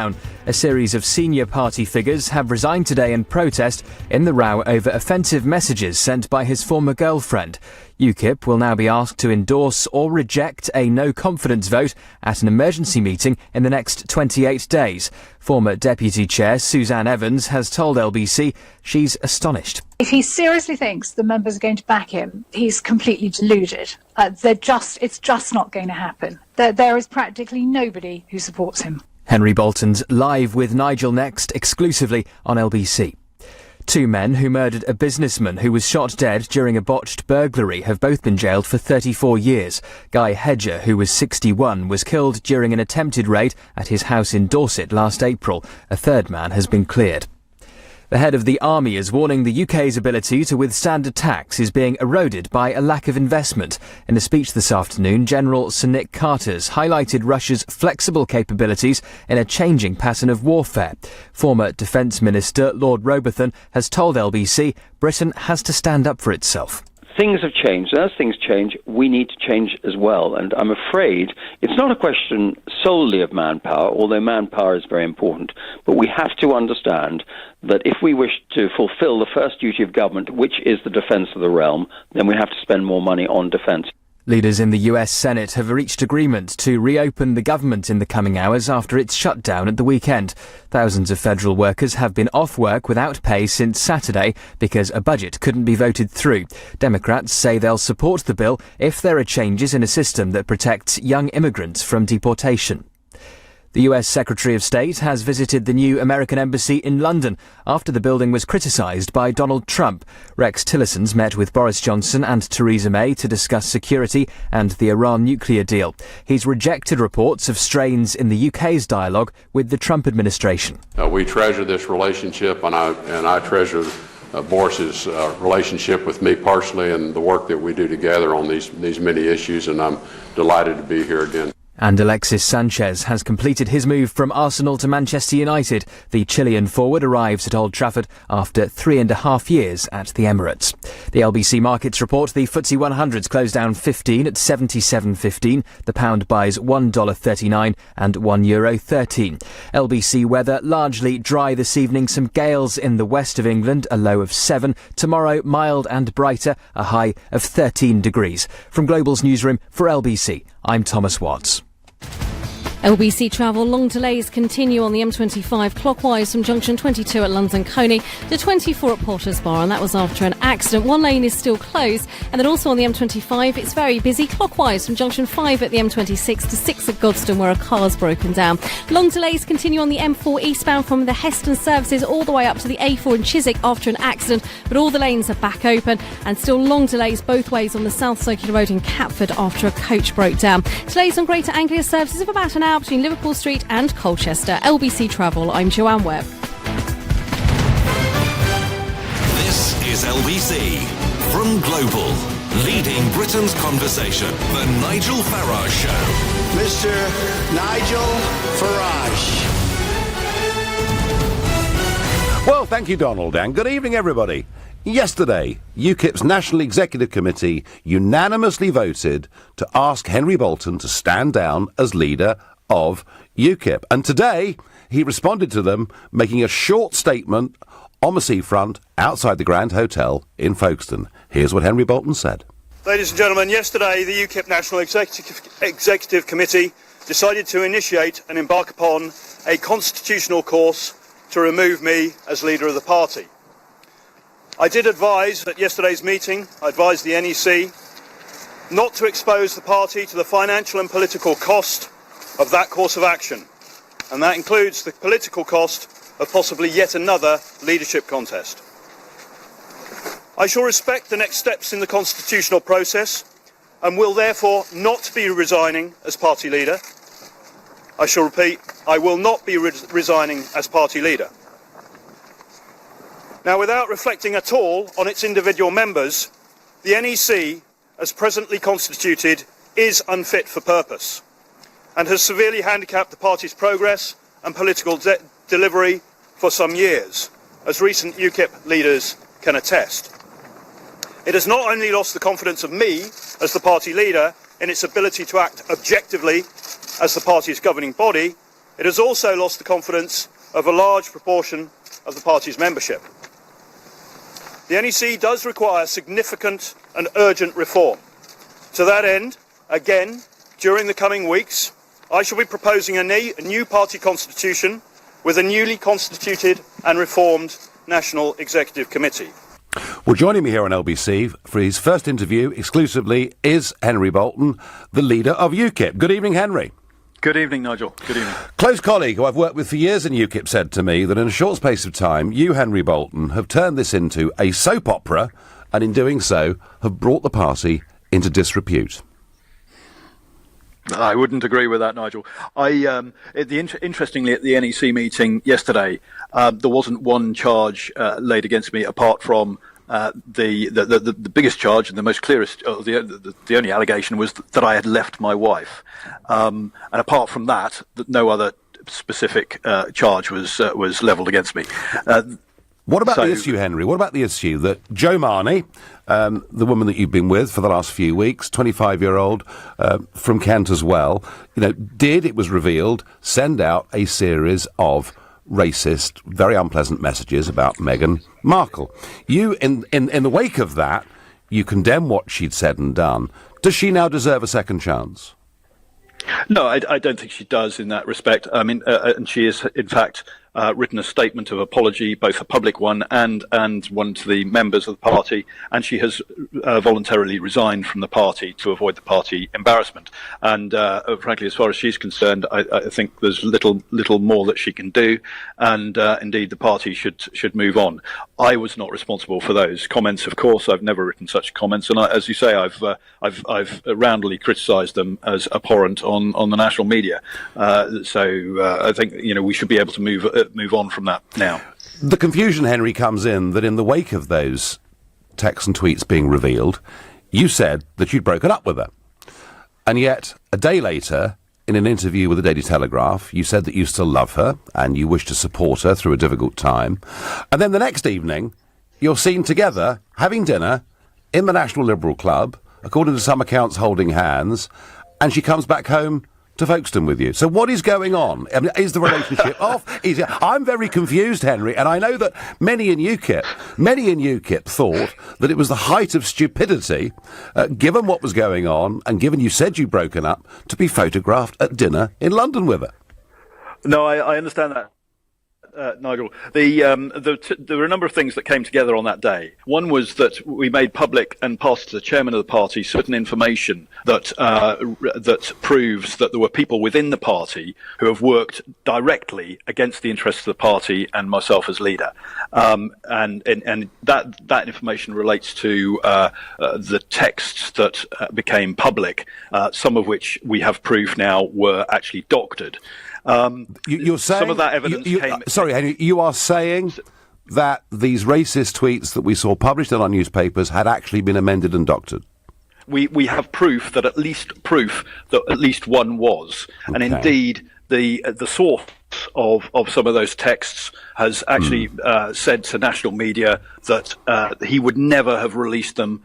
down. A series of senior party figures have resigned today in protest in the row over offensive messages sent by his former girlfriend. UKIP will now be asked to endorse or reject a no-confidence vote at an emergency meeting in the next 28 days. Former Deputy Chair Suzanne Evans has told LBC she's astonished. If he seriously thinks the members are going to back him, he's completely deluded. It's just not going to happen. There is practically nobody who supports him. Henry Bolton's Live with Nigel next, exclusively on LBC. Two men who murdered a businessman who was shot dead during a botched burglary have both been jailed for 34 years. Guy Hedger, who was 61, was killed during an attempted raid at his house in Dorset last April. A third man has been cleared. The head of the army is warning the UK's ability to withstand attacks is being eroded by a lack of investment. In a speech this afternoon, General Sir Nick Carter's highlighted Russia's flexible capabilities in a changing pattern of warfare. Former Defence Minister Lord Robertson has told LBC Britain has to stand up for itself. Things have changed, and as things change, we need to change as well. And I'm afraid it's not a question solely of manpower, although manpower is very important. But we have to understand that if we wish to fulfil the first duty of government, which is the defence of the realm, then we have to spend more money on defence. Leaders in the US Senate have reached agreement to reopen the government in the coming hours after its shutdown at the weekend. Thousands of federal workers have been off work without pay since Saturday because a budget couldn't be voted through. Democrats say they'll support the bill if there are changes in a system that protects young immigrants from deportation. The US Secretary of State has visited the new American embassy in London after the building was criticised by Donald Trump. Rex Tillerson's met with Boris Johnson and Theresa May to discuss security and the Iran nuclear deal. He's rejected reports of strains in the UK's dialogue with the Trump administration. We treasure this relationship, and I treasure Boris's relationship with me personally and the work that we do together on these many issues, and I'm delighted to be here again. And Alexis Sanchez has completed his move from Arsenal to Manchester United. The Chilean forward arrives at Old Trafford after 3.5 years at the Emirates. The LBC Markets report the FTSE 100's closed down 15 at 77.15. The pound buys $1.39 and €1.13. LBC weather largely dry this evening. Some gales in the west of England, a low of 7. Tomorrow, mild and brighter, a high of 13 degrees. From Global's newsroom for LBC, I'm Thomas Watts. LBC travel, long delays continue on the M25 clockwise from junction 22 at London Coney to 24 at Potters Bar, and that was after an accident. One lane is still closed, and then also on the M25 it's very busy clockwise from junction 5 at the M26 to 6 at Godstone where a car's broken down. Long delays continue on the M4 eastbound from the Heston services all the way up to the A4 in Chiswick after an accident, but all the lanes are back open, and still long delays both ways on the South Circular Road in Catford after a coach broke down. Delays on Greater Anglia services of about an hour between Liverpool Street and Colchester. LBC Travel, I'm Joanne Webb. This is LBC from Global, leading Britain's conversation. The Nigel Farage Show. Mr. Nigel Farage. Well, thank you, Donald, and good evening, everybody. Yesterday, UKIP's National Executive Committee unanimously voted to ask Henry Bolton to stand down as leader of UKIP. And today, he responded to them, making a short statement on the seafront outside the Grand Hotel in Folkestone. Here's what Henry Bolton said. Ladies and gentlemen, yesterday the UKIP National Executive Committee decided to initiate and embark upon a constitutional course to remove me as leader of the party. I did advise at yesterday's meeting, I advised the NEC not to expose the party to the financial and political cost of that course of action, and that includes the political cost of possibly yet another leadership contest. I shall respect the next steps in the constitutional process and will therefore not be resigning as party leader. I shall repeat, I will not be resigning as party leader. Now, without reflecting at all on its individual members, the NEC, as presently constituted, is unfit for purpose and has severely handicapped the party's progress and political delivery for some years, as recent UKIP leaders can attest. It has not only lost the confidence of me as the party leader in its ability to act objectively as the party's governing body, It has also lost the confidence of a large proportion of the party's membership. The NEC does require significant and urgent reform. To that end, again, during the coming weeks, I shall be proposing a new party constitution with a newly constituted and reformed National Executive Committee. Well, joining me here on LBC for his first interview exclusively is Henry Bolton, the leader of UKIP. Good evening, Henry. Good evening, Nigel. Good evening. Close colleague who I've worked with for years in UKIP said to me that in a short space of time, you, Henry Bolton, have turned this into a soap opera and in doing so have brought the party into disrepute. I wouldn't agree with that, Nigel. Interestingly, at the NEC meeting yesterday, there wasn't one charge laid against me apart from the biggest charge and the most clearest, the only allegation was that I had left my wife. And apart from that, no other specific charge was levelled against me. What about the issue, Henry? What about the issue that Jo Marnie, the woman that you've been with for the last few weeks, 25-year-old from Kent as well, it was revealed, send out a series of racist, very unpleasant messages about Meghan Markle. You, in the wake of that, you condemn what she'd said and done. Does she now deserve a second chance? No, I don't think she does in that respect. I mean, and she is, in fact, written a statement of apology, both a public one and one to the members of the party, and she has voluntarily resigned from the party to avoid the party embarrassment. And frankly, as far as she's concerned, I think there's little more that she can do, and indeed the party should move on. I was not responsible for those comments, of course. I've never written such comments, and as you say, I've roundly criticised them as abhorrent on the national media. So I think we should be able to move on from that now. The confusion, Henry, comes in that in the wake of those texts and tweets being revealed, you said that you'd broken up with her. And yet, a day later, in an interview with the Daily Telegraph, you said that you still love her and you wish to support her through a difficult time. And then the next evening, you're seen together having dinner in the National Liberal Club, according to some accounts holding hands, and she comes back home to Folkestone with you. So what is going on? I mean, is the relationship off? I'm very confused, Henry, and I know that many in UKIP thought that it was the height of stupidity, given what was going on, and given you said you'd broken up, to be photographed at dinner in London with her. No, I understand that. Nigel, there were a number of things that came together on that day. One was that we made public and passed to the chairman of the party certain information that proves that there were people within the party who have worked directly against the interests of the party and myself as leader. And that information relates to the texts that became public, some of which we have proof now were actually doctored. You're saying some of that evidence came. Sorry, Henry, you are saying that these racist tweets that we saw published in our newspapers had actually been amended and doctored. We have proof that at least one was, okay. And indeed the source of some of those texts has actually said to national media that he would never have released them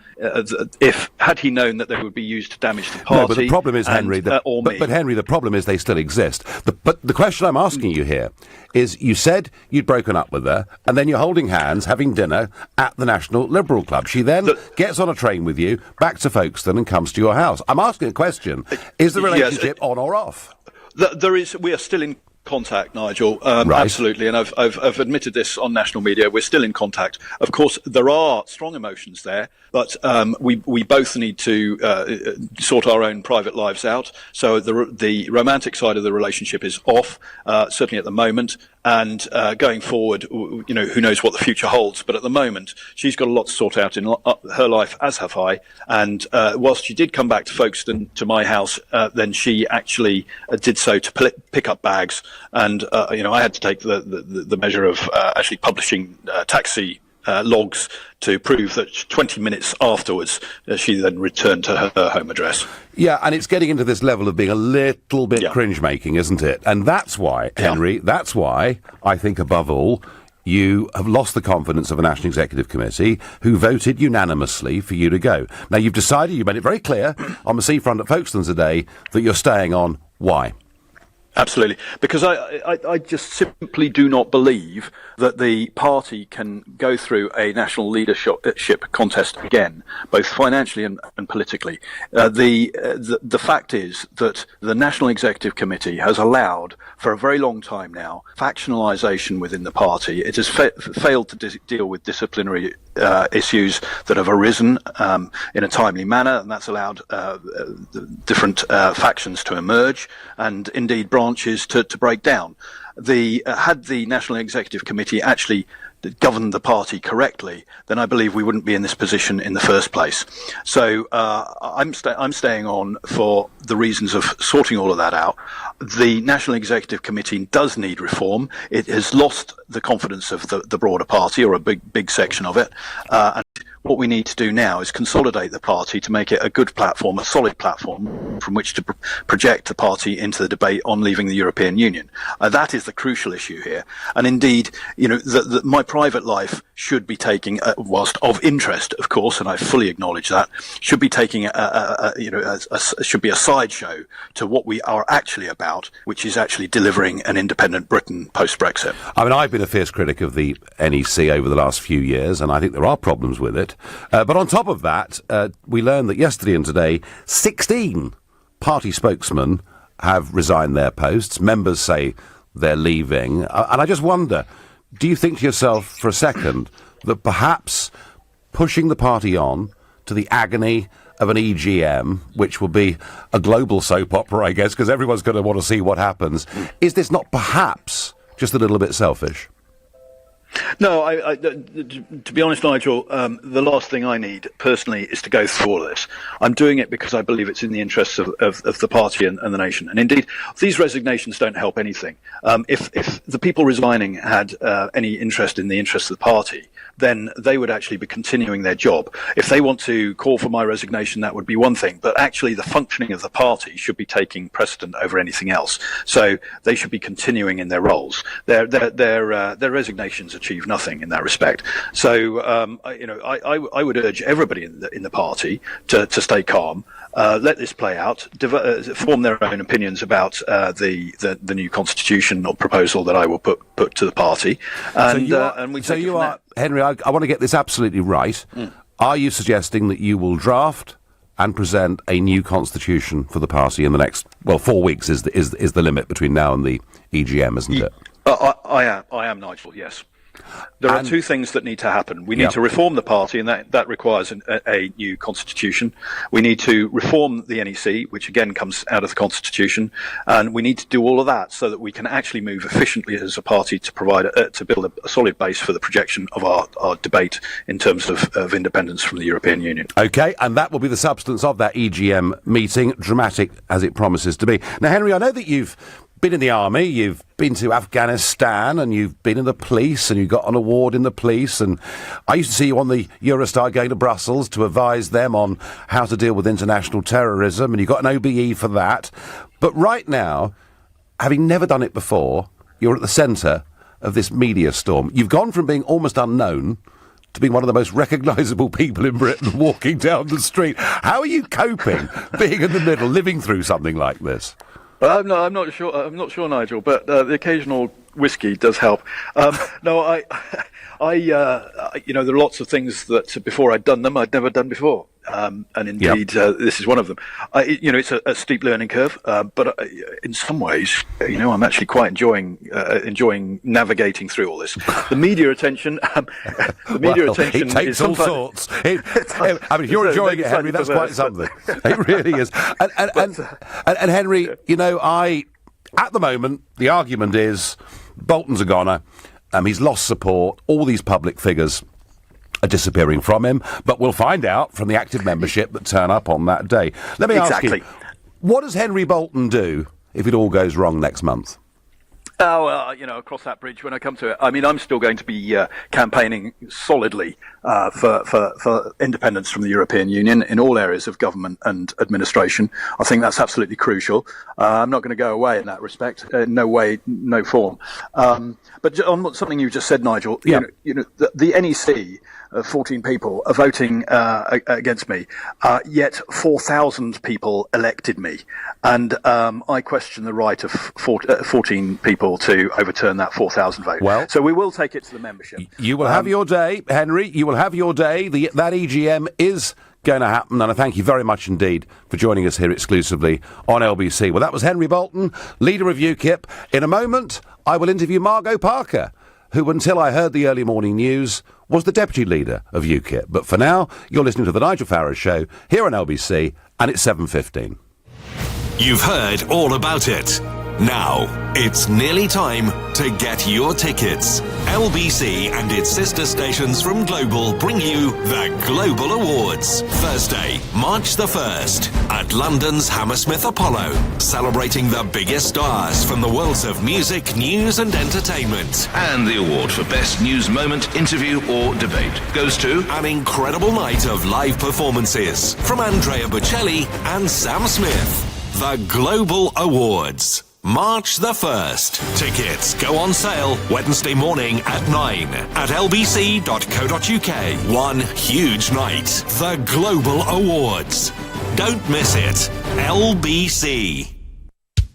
had he known that they would be used to damage the party. No, but the problem is, Henry, but Henry, the problem is they still exist. But the question I'm asking you here is, you said you'd broken up with her, and then you're holding hands, having dinner at the National Liberal Club. She then gets on a train with you back to Folkestone and comes to your house. I'm asking a question: is the relationship on or off? We are still in contact, Nigel. Right. Absolutely, and I've admitted this on national media. We're still in contact. Of course, there are strong emotions there, but we both need to sort our own private lives out. So the romantic side of the relationship is off, certainly at the moment. And going forward, who knows what the future holds. But at the moment, she's got a lot to sort out in her life, as have I. And whilst she did come back to Folkestone, to my house, then she actually did so to pick up bags. And, I had to take the measure of actually publishing taxi logs to prove that 20 minutes afterwards she then returned to her home address. Yeah, and it's getting into this level of being a little bit cringe-making, isn't it? And that's why, Henry, that's why I think above all you have lost the confidence of a National Executive Committee who voted unanimously for you to go. Now, you've decided, you made it very clear on the seafront at Folkestone today, that you're staying on. Why? Absolutely, because I just simply do not believe that the party can go through a national leadership contest again, both financially and politically. The fact is that the National Executive Committee has allowed, for a very long time now, factionalisation within the party. It has failed to deal with disciplinary issues that have arisen in a timely manner, and that's allowed different factions to emerge, and indeed branches to break down. Had the National Executive Committee actually governed the party correctly, then I believe we wouldn't be in this position in the first place. So I'm staying on for the reasons of sorting all of that out. The National Executive Committee does need reform. It has lost the confidence of the broader party, or a big section of it. And what we need to do now is consolidate the party to make it a good platform, a solid platform from which to project the party into the debate on leaving the European Union. That is the crucial issue here. And indeed, my private life should be taking, whilst of interest, of course, and I fully acknowledge that, should be taking should be a sideshow to what we are actually about, which is actually delivering an independent Britain post-Brexit. I mean, I've been a fierce critic of the NEC over the last few years, and I think there are problems with it. But on top of that, we learned that yesterday and today, 16 party spokesmen have resigned their posts. Members say they're leaving. And I just wonder, do you think to yourself for a second that perhaps pushing the party on to the agony of an EGM, which will be a global soap opera, I guess, because everyone's going to want to see what happens, is this not perhaps just a little bit selfish? No, to be honest, Nigel, the last thing I need personally is to go through all of this. I'm doing it because I believe it's in the interests of the party and the nation. And indeed, these resignations don't help anything. If the people resigning had any interest in the interests of the party, then they would actually be continuing their job. If they want to call for my resignation, that would be one thing. But actually, the functioning of the party should be taking precedent over anything else. So they should be continuing in their roles. Their resignations achieve nothing in that respect. So I would urge everybody in the party to stay calm. Let this play out, form their own opinions about the new constitution or proposal that I will put to the party. Henry, I want to get this absolutely right. Are you suggesting that you will draft and present a new constitution for the party in the next, 4 weeks is the limit between now and the EGM, isn't it? I am, Nigel, yes. There are two things that need to happen. We need to reform the party, and that requires a new constitution. We need to reform the NEC, which again comes out of the constitution, and we need to do all of that so that we can actually move efficiently as a party to provide to build a solid base for the projection of our debate in terms of independence from the European Union. Okay, and that will be the substance of that EGM meeting, dramatic as it promises to be. Now, Henry, I know that you've been in the army, you've been to Afghanistan, and you've been in the police, and you got an award in the police, and I used to see you on the Eurostar going to Brussels to advise them on how to deal with international terrorism, and you got an OBE for that. But right now, having never done it before, you're at the centre of this media storm. You've gone from being almost unknown to being one of the most recognisable people in Britain walking down the street. How are you coping, being in the middle, living through something like this? I'm not sure. I'm not sure, Nigel. But the occasional whiskey does help. No, there are lots of things that before I'd done them, I'd never done before. And indeed, this is one of them. It's a steep learning curve, but in some ways, I'm actually quite enjoying navigating through all this. The media attention, it takes all sorts. If you're enjoying it, Henry, that's quite something. It really is. And Henry, at the moment, the argument is Bolton's a goner. He's lost support. All these public figures are disappearing from him, but we'll find out from the active membership that turn up on that day. Let me ask you, what does Henry Bolton do if it all goes wrong next month? Across that bridge when I come to it. I mean, I'm still going to be campaigning solidly for independence from the European Union in all areas of government and administration. I think that's absolutely crucial. I'm not going to go away in that respect. No way, no form. But on something you just said, Nigel, yeah. The NEC, 14 people are voting against me, yet 4,000 people elected me. And I question the right of 14 people to overturn that 4,000 vote. Well, so we will take it to the membership. You will have your day, Henry. You will have your day. That EGM is going to happen, and I thank you very much indeed for joining us here exclusively on LBC. Well, that was Henry Bolton, leader of UKIP. In a moment, I will interview Margot Parker, who, until I heard the early morning news, was the deputy leader of UKIP. But for now, you're listening to the Nigel Farage Show here on LBC, and it's 7:15. You've heard all about it. Now, it's nearly time to get your tickets. LBC and its sister stations from Global bring you the Global Awards. Thursday, March the 1st, at London's Hammersmith Apollo, celebrating the biggest stars from the worlds of music, news and entertainment. And the award for Best News Moment, Interview or Debate goes to an incredible night of live performances from Andrea Bocelli and Sam Smith. The Global Awards. March the 1st. Tickets go on sale Wednesday morning at 9 at lbc.co.uk. One huge night. The Global Awards. Don't miss it. LBC.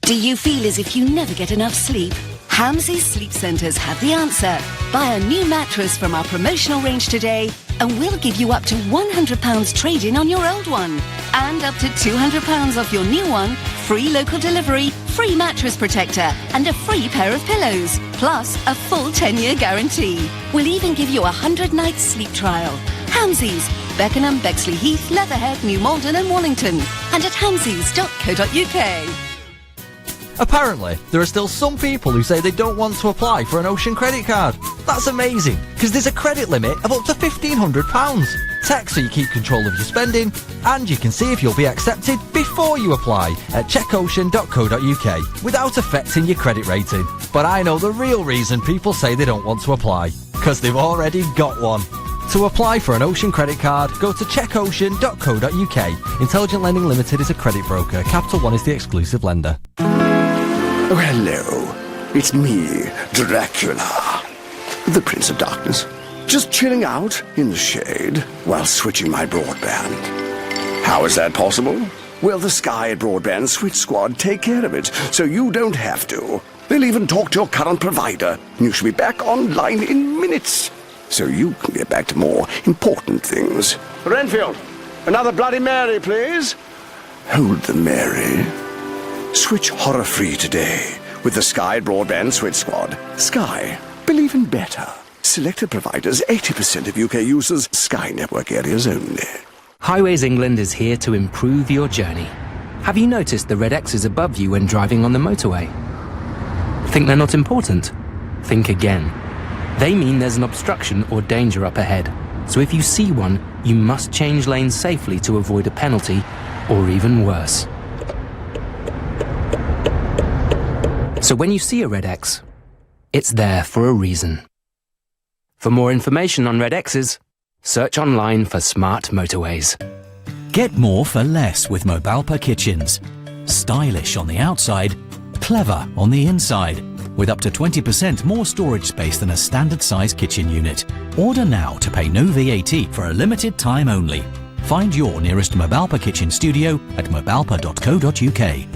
Do you feel as if you never get enough sleep? Hamsey's Sleep Centres have the answer. Buy a new mattress from our promotional range today and we'll give you up to £100 trade-in on your old one. And up to £200 off your new one, free local delivery, free mattress protector and a free pair of pillows. Plus a full 10-year guarantee. We'll even give you a 100-night sleep trial. Hamsey's, Beckenham, Bexley Heath, Leatherhead, New Malden and Wallington. And at hamseys.co.uk. Apparently, there are still some people who say they don't want to apply for an Ocean credit card. That's amazing, because there's a credit limit of up to £1,500. Text so you keep control of your spending, and you can see if you'll be accepted before you apply at checkocean.co.uk without affecting your credit rating. But I know the real reason people say they don't want to apply, because they've already got one. To apply for an Ocean credit card, go to checkocean.co.uk. Intelligent Lending Limited is a credit broker. Capital One is the exclusive lender. Oh, hello. It's me, Dracula, the Prince of Darkness. Just chilling out in the shade while switching my broadband. How is that possible? Well, the Sky Broadband Switch Squad take care of it, so you don't have to. They'll even talk to your current provider, and you should be back online in minutes, so you can get back to more important things. Renfield, another Bloody Mary, please. Hold the Mary. Switch horror-free today with the Sky Broadband Switch Squad. Sky, believe in better. Selected providers, 80% of UK users, Sky network areas only. Highways England is here to improve your journey. Have you noticed the red X's above you when driving on the motorway? Think they're not important? Think again. They mean there's an obstruction or danger up ahead. So if you see one, you must change lanes safely to avoid a penalty, or even worse. So when you see a red X, it's there for a reason. For more information on red X's, search online for smart motorways. Get more for less with Mobalpa Kitchens. Stylish on the outside, clever on the inside, with up to 20% more storage space than a standard size kitchen unit. Order now to pay no VAT for a limited time only. Find your nearest Mobalpa Kitchen studio at mobalpa.co.uk.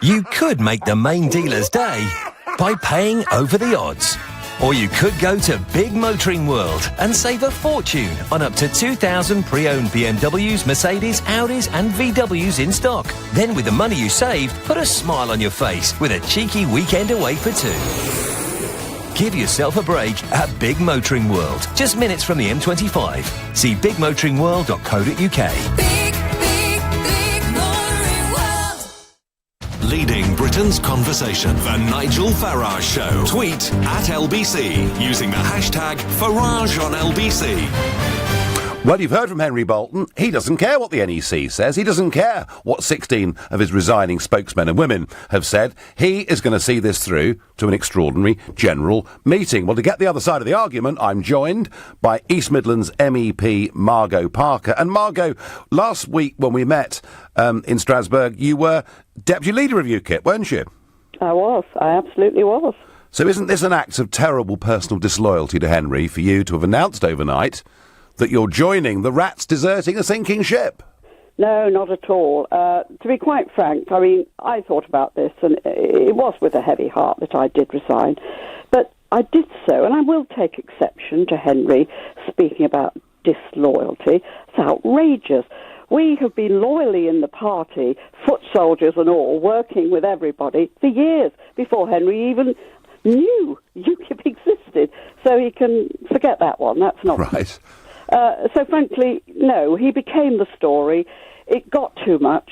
You could make the main dealer's day by paying over the odds. Or you could go to Big Motoring World and save a fortune on up to 2,000 pre-owned BMWs, Mercedes, Audis and VWs in stock. Then with the money you saved, put a smile on your face with a cheeky weekend away for two. Give yourself a break at Big Motoring World, just minutes from the M25. See bigmotoringworld.co.uk. Leading Britain's conversation, The Nigel Farage Show. Tweet at LBC using the hashtag Farage on LBC. Well, you've heard from Henry Bolton. He doesn't care what the NEC says. He doesn't care what 16 of his resigning spokesmen and women have said. He is going to see this through to an extraordinary general meeting. Well, to get the other side of the argument, I'm joined by East Midlands MEP Margot Parker. And Margot, last week when we met in Strasbourg, you were Deputy Leader of UKIP, weren't you? I was. I absolutely was. So isn't this an act of terrible personal disloyalty to Henry for you to have announced overnight that you're joining the rats deserting a sinking ship? No, not at all. To be quite frank, I mean, I thought about this, and it was with a heavy heart that I did resign. But I did so, and I will take exception to Henry speaking about disloyalty. It's outrageous. We have been loyally in the party, foot soldiers and all, working with everybody for years before Henry even knew UKIP existed. So he can forget that one. That's not right. So frankly, no, he became the story. It got too much.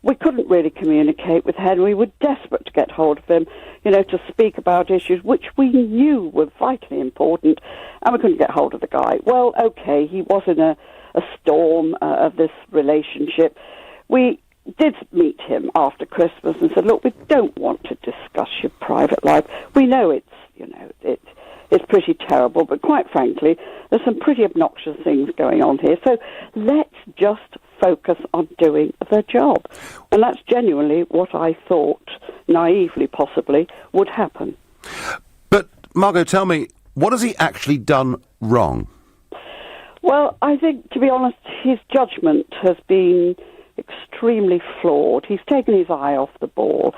We couldn't really communicate with Henry. We were desperate to get hold of him, to speak about issues which we knew were vitally important, and we couldn't get hold of the guy. Well, okay, he was in a storm of this relationship. We did meet him after Christmas and said, look, we don't want to discuss your private life. We know it's pretty terrible, but quite frankly, there's some pretty obnoxious things going on here. So let's just focus on doing the job. And that's genuinely what I thought, naively possibly, would happen. But, Margot, tell me, what has he actually done wrong? Well, I think, to be honest, his judgment has been extremely flawed. He's taken his eye off the ball.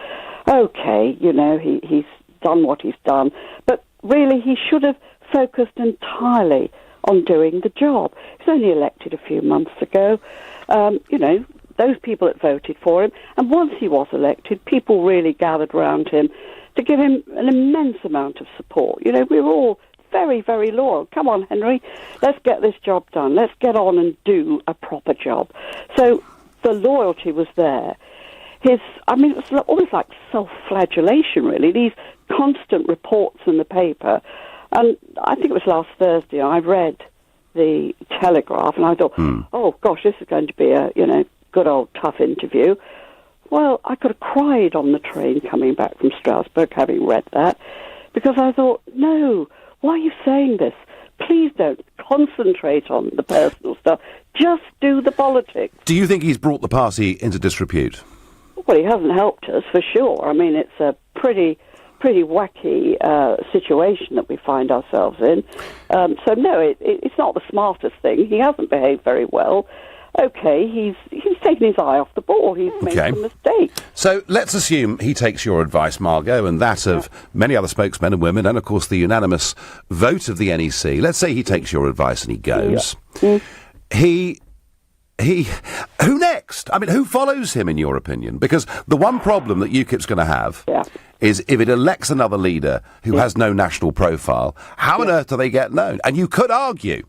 Okay, he's done what he's done, but really he should have focused entirely on doing the job. He was only elected a few months ago. Those people that voted for him, and once he was elected, people really gathered around him to give him an immense amount of support. We were all very, very loyal. Come on, Henry, let's get this job done. Let's get on and do a proper job. So the loyalty was there. It was almost like self-flagellation, really, these constant reports in the paper. And I think it was last Thursday, I read the Telegraph, and I thought, oh, gosh, this is going to be a, good old tough interview. Well, I could have cried on the train coming back from Strasbourg having read that, because I thought, no, why are you saying this? Please don't concentrate on the personal stuff. Just do the politics. Do you think he's brought the party into disrepute? Well, he hasn't helped us, for sure. I mean, it's a pretty wacky situation that we find ourselves in. So, no, it's not the smartest thing. He hasn't behaved very well. Okay, he's taken his eye off the ball. He's made some mistakes. So let's assume he takes your advice, Margot, and that of many other spokesmen and women, and, of course, the unanimous vote of the NEC. Let's say he takes your advice and he goes. Yeah. Who next? I mean, who follows him, in your opinion? Because the one problem that UKIP's going to have is if it elects another leader who has no national profile, how on earth do they get known? And you could argue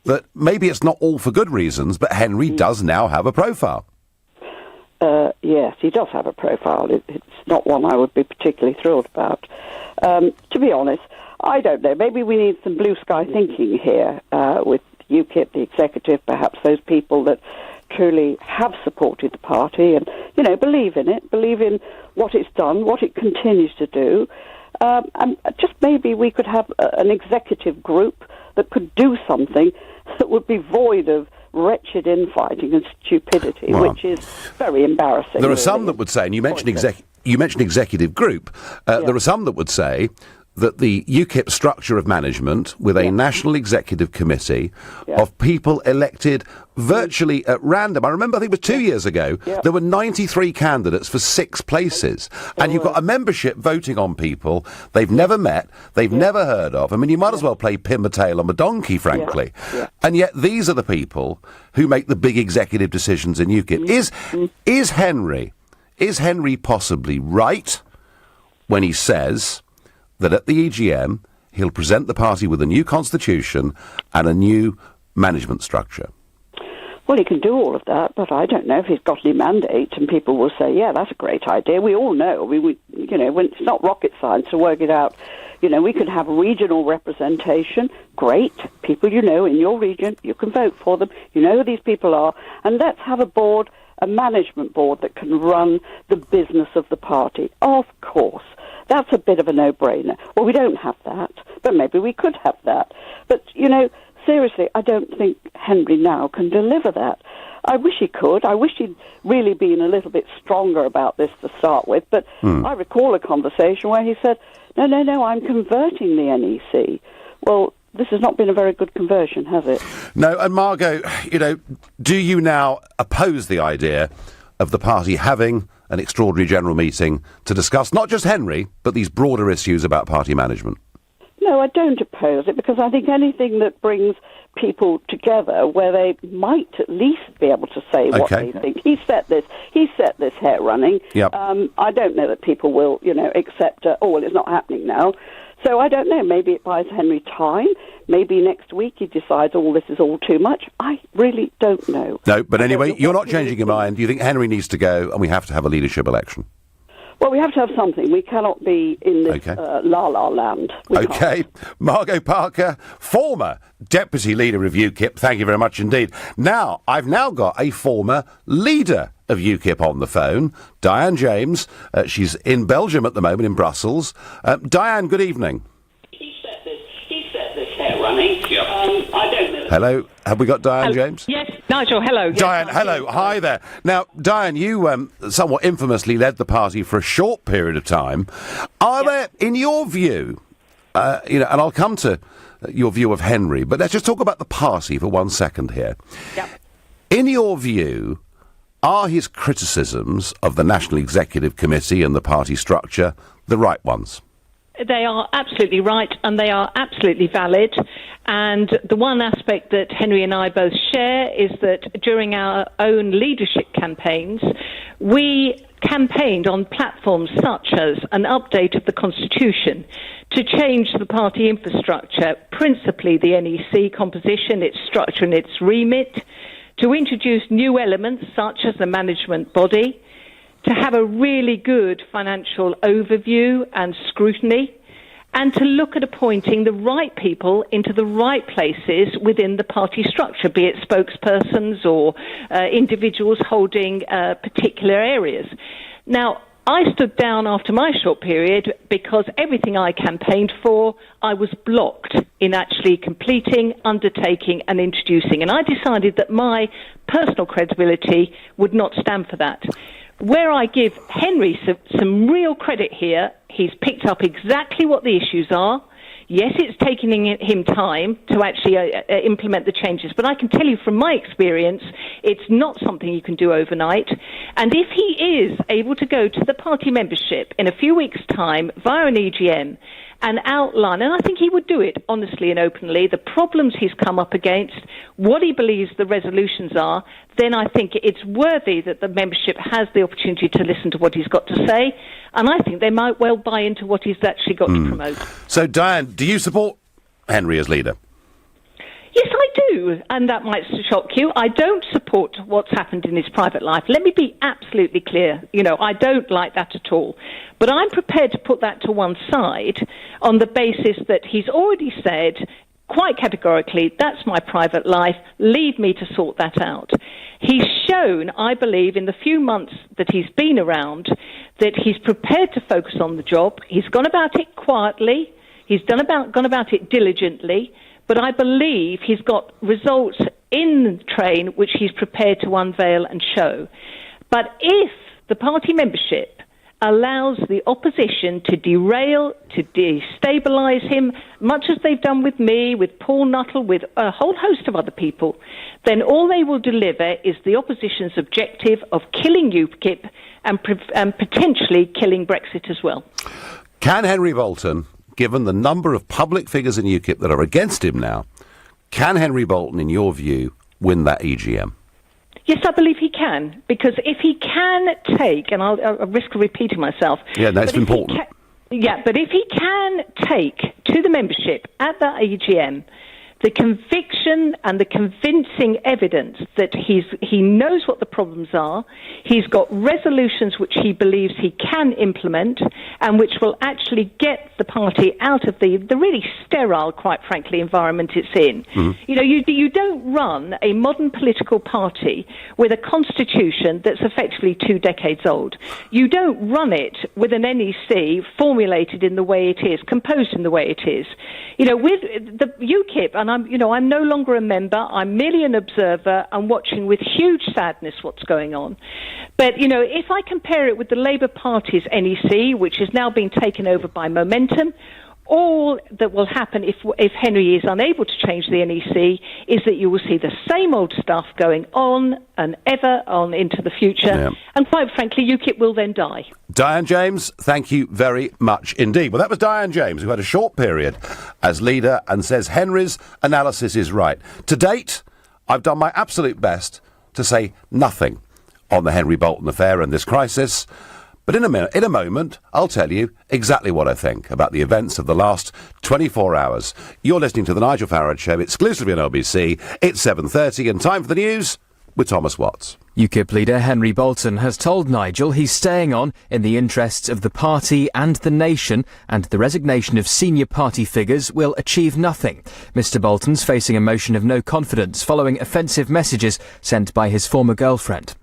that maybe it's not all for good reasons, but Henry does now have a profile. Yes, he does have a profile. It's not one I would be particularly thrilled about. To be honest, I don't know. Maybe we need some blue sky thinking here with UKIP, the executive, perhaps those people that truly have supported the party and, believe in it, believe in what it's done, what it continues to do. And just maybe we could have an executive group that could do something that would be void of wretched infighting and stupidity, which is very embarrassing. There are some that would say, and you mentioned executive group, there are some that would say that the UKIP structure of management, with a national executive committee of people elected virtually at random. I remember, I think it was 2 years ago, there were 93 candidates for 6 places. And you've got a membership voting on people they've never met, they've never heard of. I mean, you might as well play pin the tail on the donkey, frankly. And yet these are the people who make the big executive decisions in UKIP. Is Henry possibly right when he says that at the EGM he'll present the party with a new constitution and a new management structure? Well, he can do all of that, but I don't know if he's got any mandate, and people will say, yeah, that's a great idea. We all know, it's not rocket science to work it out, You know, we could have regional representation. Great. People you know in your region, you can vote for them. You know who these people are. And let's have a board, a management board that can run the business of the party. Of course. That's a bit of a no-brainer. Well, we don't have that, but maybe we could have that. But, you know, seriously, I don't think Henry now can deliver that. I wish he could. I wish he'd really been a little bit stronger about this to start with. But I recall a conversation where he said, no, I'm converting the NEC. Well, this has not been a very good conversion, has it? No, and Margot, you know, do you now oppose the idea of the party having an extraordinary general meeting to discuss not just Henry, but these broader issues about party management? No, I don't oppose it, because I think anything that brings people together where they might at least be able to say what they think. He set this hair running. Yep. I don't know that people will, you know, accept, well, it's not happening now. So I don't know. Maybe it buys Henry time. Maybe next week he decides, this is all too much. I really don't know. No, but anyway, you're not changing your mind. You think Henry needs to go and we have to have a leadership election? Well, we have to have something. We cannot be in this la-la land. Okay. Margot Parker, former Deputy Leader of UKIP. Thank you very much indeed. Now, I've now got a former Leader of UKIP on the phone, Diane James. She's in Belgium at the moment, in Brussels. Diane, good evening. He set this hair running. I don't know. Hello, have we got Diane James? Yes, Nigel, hello. Yes, Diane, hello, hi there. Now, Diane, you somewhat infamously led the party for a short period of time. Are there, in your view, you know, and I'll come to your view of Henry, but let's just talk about the party for 1 second here. Yep. In your view, are his criticisms of the National Executive Committee and the party structure the right ones? They are absolutely right, and they are absolutely valid. And the one aspect that Henry and I both share is that during our own leadership campaigns, we campaigned on platforms such as an update of the Constitution to change the party infrastructure, principally the NEC composition, its structure and its remit, to introduce new elements such as the management body, to have a really good financial overview and scrutiny, and to look at appointing the right people into the right places within the party structure, be it spokespersons or individuals holding particular areas. Now, I stood down after my short period because everything I campaigned for, I was blocked in actually completing, undertaking and introducing. And I decided that my personal credibility would not stand for that. Where I give Henry some real credit here, he's picked up exactly what the issues are. Yes, it's taken him time to actually implement the changes, but I can tell you from my experience, it's not something you can do overnight. And if he is able to go to the party membership in a few weeks' time via an EGM and outline, and I think he would do it honestly and openly, the problems he's come up against, what he believes the resolutions are, then I think it's worthy that the membership has the opportunity to listen to what he's got to say, and I think they might well buy into what he's actually got to promote. So, Diane, do you support Henry as leader? Yes, I do, and that might shock you. I don't support what's happened in his private life. Let me be absolutely clear. You know, I don't like that at all. But I'm prepared to put that to one side on the basis that he's already said quite categorically, that's my private life, leave me to sort that out. He's shown, I believe, in the few months that he's been around, that he's prepared to focus on the job. He's gone about it quietly. He's gone about it diligently. But I believe he's got results in the train which he's prepared to unveil and show. But if the party membership allows the opposition to derail, to destabilise him, much as they've done with me, with Paul Nuttall, with a whole host of other people, then all they will deliver is the opposition's objective of killing UKIP and potentially killing Brexit as well. Can Henry Bolton, given the number of public figures in UKIP that are against him now, can Henry Bolton, in your view, win that EGM? Yes, I believe he can, because if he can take, and I'll risk repeating myself. Yeah, that's important. But if he can take to the membership at that EGM the conviction and the convincing evidence that he knows what the problems are, he's got resolutions which he believes he can implement and which will actually get the party out of the really sterile, quite frankly, environment it's in. You know, you don't run a modern political party with a constitution that's effectively 2 decades old. You don't run it with an NEC formulated in the way it is, composed in the way it is. You know, with the UKIP, and I'm no longer a member, I'm merely an observer and watching with huge sadness what's going on. But, you know, if I compare it with the Labour Party's NEC, which has now been taken over by Momentum, all that will happen if Henry is unable to change the NEC is that you will see the same old stuff going on and ever on into the future. Yeah. And quite frankly, UKIP will then die. Diane James, thank you very much indeed. Well, that was Diane James, who had a short period as leader and says Henry's analysis is right. To date, I've done my absolute best to say nothing on the Henry Bolton affair and this crisis. But in a moment, I'll tell you exactly what I think about the events of the last 24 hours. You're listening to The Nigel Farage Show, exclusively on LBC. It's 7:30 and time for the news with Thomas Watts. UKIP leader Henry Bolton has told Nigel he's staying on in the interests of the party and the nation, and the resignation of senior party figures will achieve nothing. Mr Bolton's facing a motion of no confidence following offensive messages sent by his former girlfriend.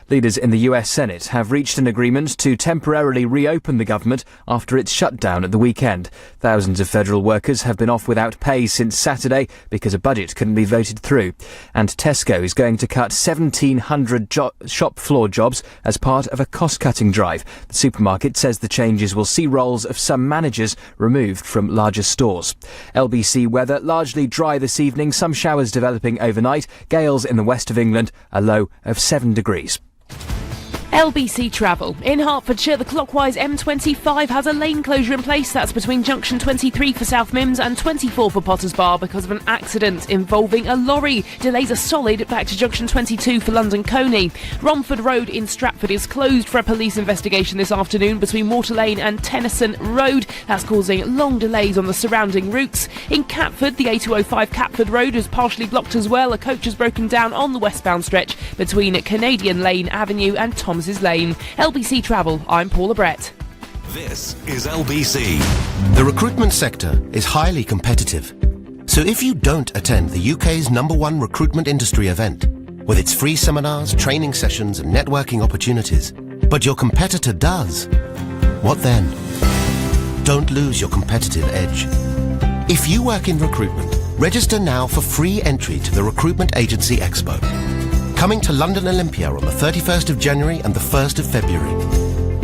Leaders in the US Senate have reached an agreement to temporarily reopen the government after its shutdown at the weekend. Thousands of federal workers have been off without pay since Saturday because a budget couldn't be voted through. And Tesco is going to cut 1,700 shop floor jobs as part of a cost-cutting drive. The supermarket says the changes will see roles of some managers removed from larger stores. LBC weather largely dry this evening, some showers developing overnight, gales in the west of England, a low of 7 degrees. LBC Travel. In Hertfordshire, the clockwise M25 has a lane closure in place. That's between junction 23 for South Mims and 24 for Potters Bar because of an accident involving a lorry. Delays are solid back to junction 22 for London Coney. Romford Road in Stratford is closed for a police investigation this afternoon between Water Lane and Tennyson Road. That's causing long delays on the surrounding routes. In Catford, the A205 Catford Road is partially blocked as well. A coach has broken down on the westbound stretch between Canadian Lane Avenue and Thomas's Lane. LBC Travel, I'm Paula Brett. This is LBC. The recruitment sector is highly competitive. So if you don't attend the UK's #1 recruitment industry event, with its free seminars, training sessions and networking opportunities, but your competitor does, what then? Don't lose your competitive edge. If you work in recruitment, register now for free entry to the Recruitment Agency Expo. Coming to London Olympia on the 31st of January and the 1st of February.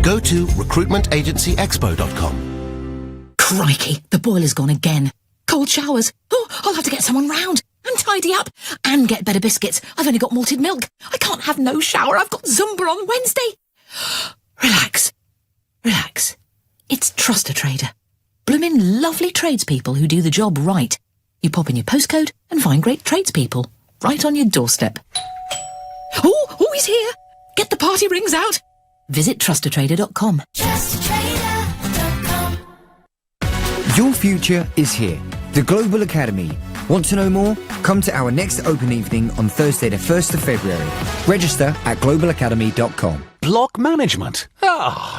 Go to recruitmentagencyexpo.com. Crikey, the boiler's gone again. Cold showers. Oh, I'll have to get someone round and tidy up and get better biscuits. I've only got malted milk. I can't have no shower. I've got Zumba on Wednesday. Relax. Relax. It's Trust a Trader. Bloomin' lovely tradespeople who do the job right. You pop in your postcode and find great tradespeople right on your doorstep. Oh, he's here. Get the party rings out. Visit trustatrader.com. Trustatrader.com. Your future is here. The Global Academy. Want to know more? Come to our next open evening on Thursday the 1st of February. Register at globalacademy.com. Block management?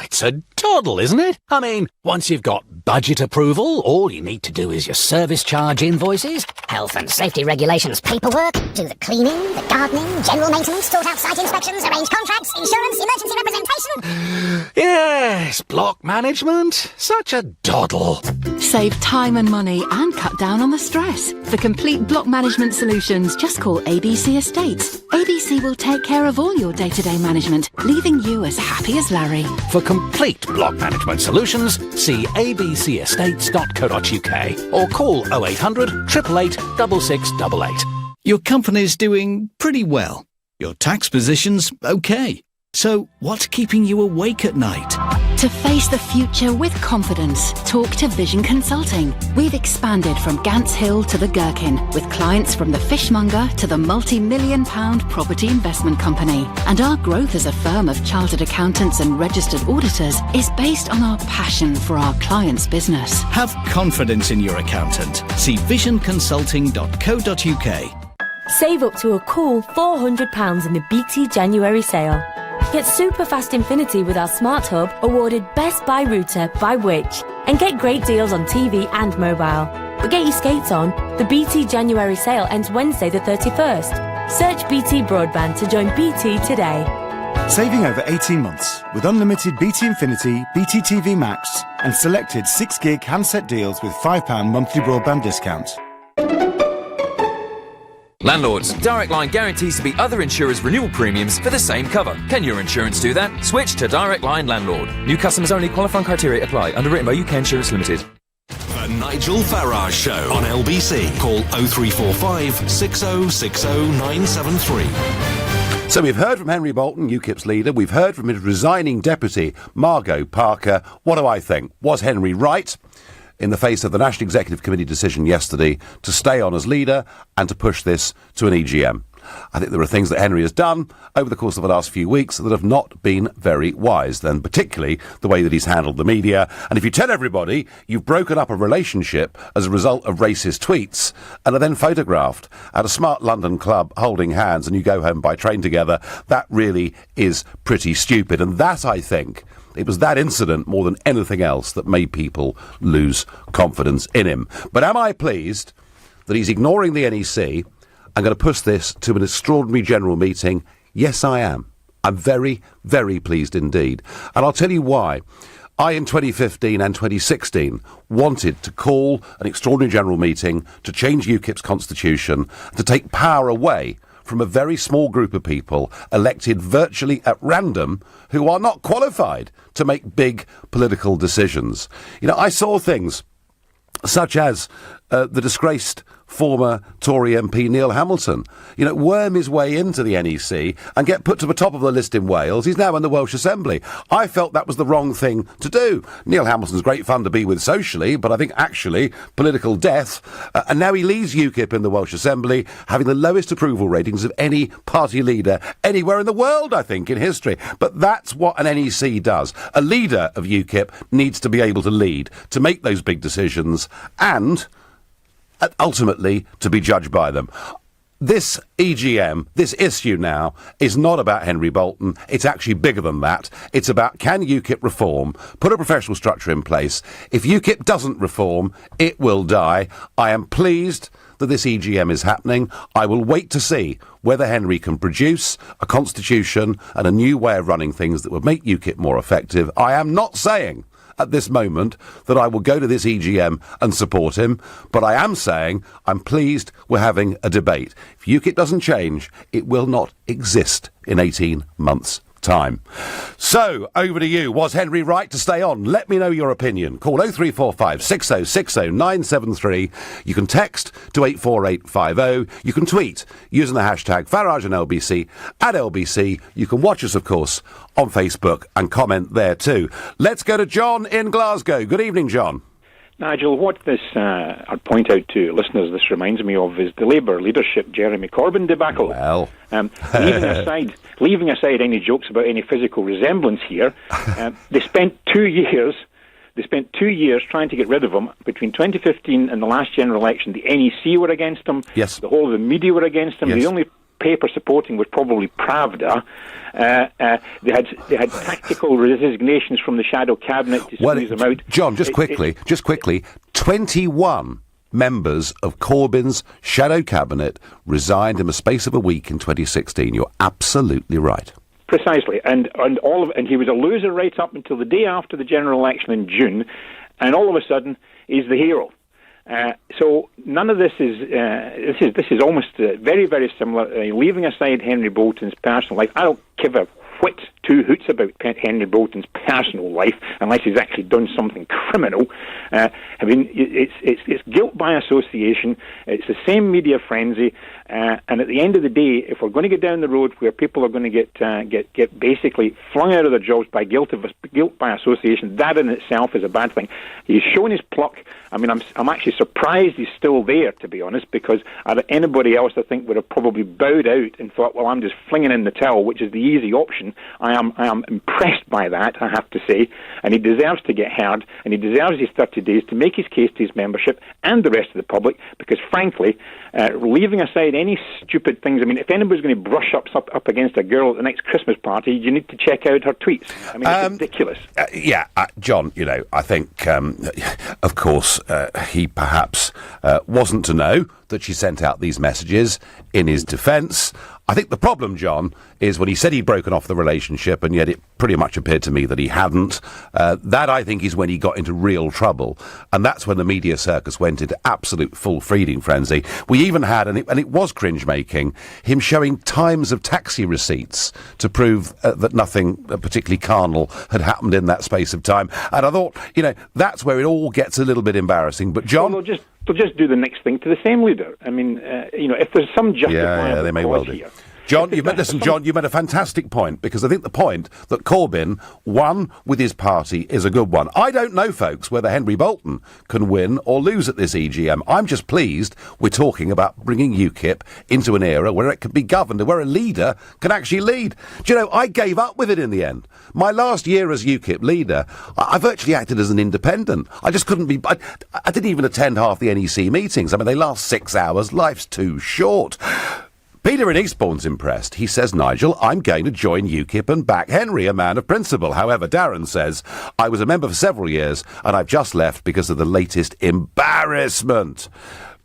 It's a doddle, isn't it? I mean, once you've got budget approval, all you need to do is your service charge invoices, health and safety regulations paperwork, do the cleaning, the gardening, general maintenance, sort out site inspections, arrange contracts, insurance, emergency representation. Yes, block management. Such a doddle. Save time and money and cut down on the stress. For complete block management solutions, just call ABC Estates. ABC will take care of all your day-to-day management, leaving you as happy as Larry. For complete block management solutions, see abcestates.co.uk or call 0800 888 6688. Your company's doing pretty well. Your tax position's okay. So what's keeping you awake at night? To face the future with confidence, talk to Vision Consulting. We've expanded from Gants Hill to the Gherkin, with clients from the fishmonger to the multi-million-pound property investment company. And our growth as a firm of chartered accountants and registered auditors is based on our passion for our clients' business. Have confidence in your accountant. See visionconsulting.co.uk. Save up to a cool £400 in the BT January sale. Get super fast Infinity with our Smart Hub, awarded Best Buy Router by Which, and get great deals on TV and mobile. But get your skates on. The BT January sale ends Wednesday the 31st. Search BT Broadband to join BT today. Saving over 18 months with unlimited BT Infinity, BT TV Max, and selected 6 gig handset deals with £5 monthly broadband discount. Landlords, Direct Line guarantees to beat other insurers' renewal premiums for the same cover. Can your insurance do that? Switch to Direct Line Landlord. New customers only. Qualifying criteria apply. Underwritten by UK Insurance Limited. The Nigel Farage Show on LBC. Call 0345 6060 973. So we've heard from Henry Bolton, UKIP's leader. We've heard from his resigning deputy, Margot Parker. What do I think? Was Henry right in the face of the National Executive Committee decision yesterday to stay on as leader and to push this to an EGM? I think there are things that Henry has done over the course of the last few weeks that have not been very wise, then particularly the way that he's handled the media. And if you tell everybody you've broken up a relationship as a result of racist tweets and are then photographed at a smart London club holding hands and you go home by train together, that really is pretty stupid. And that, I think, it was that incident more than anything else that made people lose confidence in him. But am I pleased that he's ignoring the NEC and going to push this to an extraordinary general meeting? Yes, I am. I'm very, very pleased indeed. And I'll tell you why. I, in 2015 and 2016, wanted to call an extraordinary general meeting to change UKIP's constitution, to take power away from a very small group of people elected virtually at random who are not qualified to make big political decisions. You know, I saw things such as the disgraced former Tory MP Neil Hamilton, worm his way into the NEC and get put to the top of the list in Wales. He's now in the Welsh Assembly. I felt that was the wrong thing to do. Neil Hamilton's great fun to be with socially, but I think actually political death. And now he leads UKIP in the Welsh Assembly, having the lowest approval ratings of any party leader anywhere in the world, I think, in history. But that's what an NEC does. A leader of UKIP needs to be able to lead, to make those big decisions, and ultimately to be judged by them. This EGM, this issue now, is not about Henry Bolton. It's actually bigger than that. It's about, can UKIP reform, put a professional structure in place? If UKIP doesn't reform, it will die. I am pleased that this EGM is happening. I will wait to see whether Henry can produce a constitution and a new way of running things that would make UKIP more effective. I am not saying at this moment that I will go to this EGM and support him, but I am saying I'm pleased we're having a debate. If UKIP doesn't change, it will not exist in 18 months' time. So, over to you. Was Henry right to stay on? Let me know your opinion. Call 0345 6060 973. You can text to 84850. You can tweet using the hashtag Farage and LBC at LBC. You can watch us, of course, on Facebook and comment there too. Let's go to John in Glasgow. Good evening, John. Nigel, what this, I'd point out to listeners, this reminds me of is the Labour leadership Jeremy Corbyn debacle. Well, leaving aside any jokes about any physical resemblance here, they spent 2 years. They spent 2 years trying to get rid of him. Between 2015 and the last general election, the NEC were against him. Yes. The whole of the media were against him. Yes. The only paper supporting was probably Pravda. They had tactical resignations from the shadow cabinet to squeeze them out. John, just quickly, 21 members of Corbyn's shadow cabinet resigned in the space of a week in 2016. You're absolutely right. Precisely, and he was a loser right up until the day after the general election in June, and all of a sudden he's the hero. So none of this is this is almost very, very similar. Leaving aside Henry Bolton's personal life, I don't give a whit two hoots about Henry Bolton's personal life, unless he's actually done something criminal. I mean, it's guilt by association. It's the same media frenzy. And at the end of the day, if we're going to get down the road where people are going to get basically flung out of their jobs by guilt by association, that in itself is a bad thing. He's shown his pluck. I mean, I'm actually surprised he's still there, to be honest, because anybody else I think would have probably bowed out and thought, well, I'm just flinging in the towel, which is the easy option. I am impressed by that, I have to say, and he deserves to get heard, and he deserves his 30 days to make his case to his membership and the rest of the public, because frankly, leaving aside any stupid things, I mean, if anybody's going to brush up against a girl at the next Christmas party, you need to check out her tweets. I mean, it's ridiculous. John, I think, of course, he perhaps wasn't to know that she sent out these messages. In his defence, I think the problem, John, is when he said he'd broken off the relationship, and yet it pretty much appeared to me that he hadn't. That, I think, is when he got into real trouble, and that's when the media circus went into absolute full feeding frenzy. We even had, and it was cringe-making, him showing times of taxi receipts to prove that nothing particularly carnal had happened in that space of time. And I thought, that's where it all gets a little bit embarrassing. But, John... Well, they'll just do the next thing to the same leader. I mean, if there's some justifiable they may well do. Here. John, you made a fantastic point, because I think the point that Corbyn won with his party is a good one. I don't know, folks, whether Henry Bolton can win or lose at this EGM. I'm just pleased we're talking about bringing UKIP into an era where it can be governed, where a leader can actually lead. Do you know, I gave up with it in the end. My last year as UKIP leader, I virtually acted as an independent. I just couldn't be... I didn't even attend half the NEC meetings. I mean, they last 6 hours. Life's too short. Peter in Eastbourne's impressed. He says, Nigel, I'm going to join UKIP and back Henry, a man of principle. However, Darren says, I was a member for several years and I've just left because of the latest embarrassment.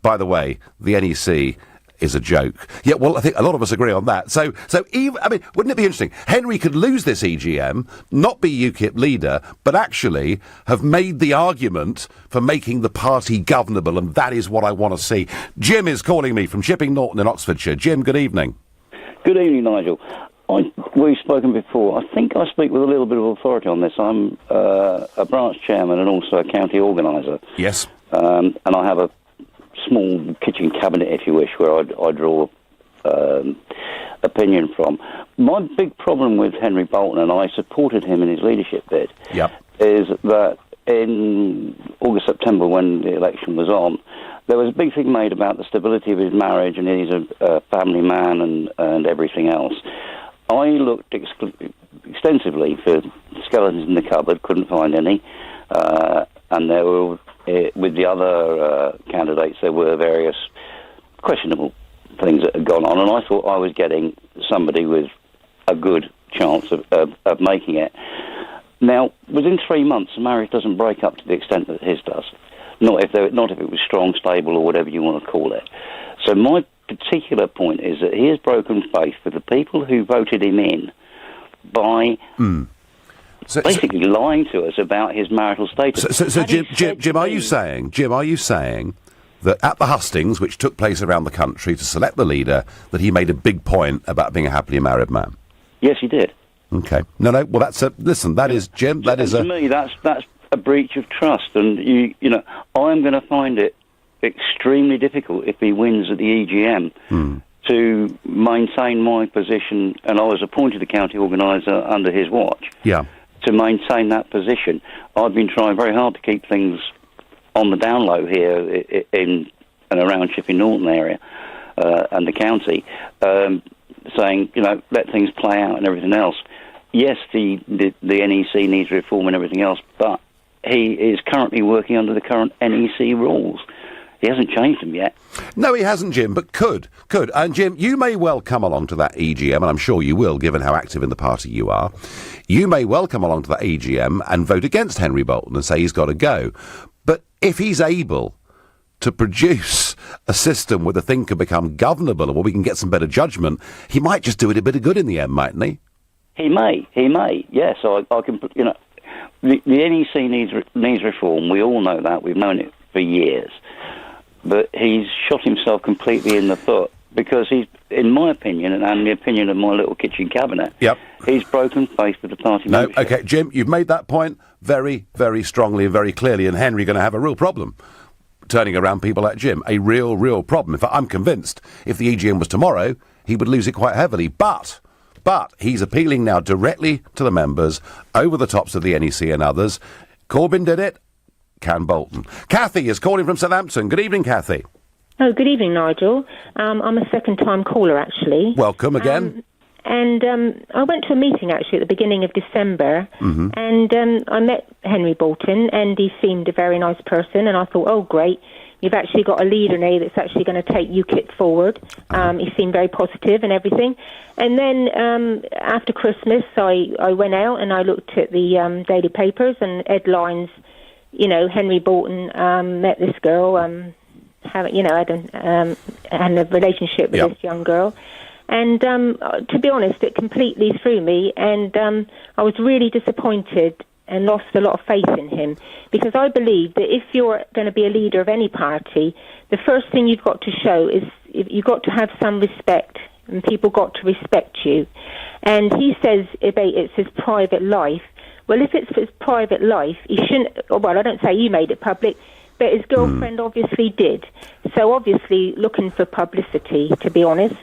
By the way, the NEC is a joke. Yeah, well, I think a lot of us agree on that. So even, I mean, wouldn't it be interesting? Henry could lose this EGM, not be UKIP leader, but actually have made the argument for making the party governable, and that is what I want to see. Jim is calling me from Chipping Norton in Oxfordshire. Jim, good evening. Good evening, Nigel. We've spoken before. I think I speak with a little bit of authority on this. I'm a branch chairman and also a county organiser. Yes. And I have a small kitchen cabinet, if you wish, where I draw opinion from. My big problem with Henry Bolton, and I supported him in his leadership bid, is that in August, September, when the election was on, there was a big thing made about the stability of his marriage, and he's a family man and everything else. I looked extensively for skeletons in the cupboard, couldn't find any, and there were... with the other candidates, there were various questionable things that had gone on, and I thought I was getting somebody with a good chance of making it. Now, within 3 months, the marriage doesn't break up to the extent that his does. Not if it was strong, stable, or whatever you want to call it. So my particular point is that he has broken faith with the people who voted him in by... basically lying to us about his marital status. So Jim, are you saying that at the hustings, which took place around the country to select the leader, that he made a big point about being a happily married man? Yes, he did. Okay. No. Well, that is Jim. That is to me, that's a breach of trust, and I'm going to find it extremely difficult if he wins at the EGM. To maintain my position, and I was appointed a county organiser under his watch. Yeah. To maintain that position, I've been trying very hard to keep things on the down low here in and around Chipping Norton area and the county, saying, let things play out and everything else. Yes, the NEC needs reform and everything else, but he is currently working under the current NEC rules. He hasn't changed them yet. No, he hasn't, Jim, but could. And, Jim, you may well come along to that EGM, and I'm sure you will, given how active in the party you are. You may well come along to that EGM and vote against Henry Bolton and say he's got to go. But if he's able to produce a system where the thing can become governable and where we can get some better judgment, he might just do it a bit of good in the end, mightn't he? He may. Yes, I can, the NEC needs reform. We all know that. We've known it for years. But he's shot himself completely in the foot because he's, in my opinion, and the opinion of my little kitchen cabinet, he's broken faith with the party membership. OK, Jim, you've made that point very, very strongly and very clearly, and Henry going to have a real problem turning around people like Jim. A real problem. In fact, I'm convinced if the EGM was tomorrow, he would lose it quite heavily. But he's appealing now directly to the members, over the tops of the NEC and others. Corbyn did it. Can Bolton? Kathy is calling from Southampton. Good evening, Kathy. Oh, good evening, Nigel. I'm a second-time caller, actually. Welcome again. I went to a meeting, actually, at the beginning of December, and I met Henry Bolton, and he seemed a very nice person, and I thought, oh, great, you've actually got a leader now that's actually going to take UKIP forward. He seemed very positive and everything. And then after Christmas, I went out and I looked at the daily papers and headlines, Henry Bolton met this girl, had a relationship with this young girl. And to be honest, it completely threw me, and I was really disappointed and lost a lot of faith in him, because I believe that if you're going to be a leader of any party, the first thing you've got to show is you've got to have some respect, and people got to respect you. And he says it's his private life. Well, if it's his private life, he shouldn't. Well, I don't say you made it public, but his girlfriend obviously did. So obviously looking for publicity, to be honest,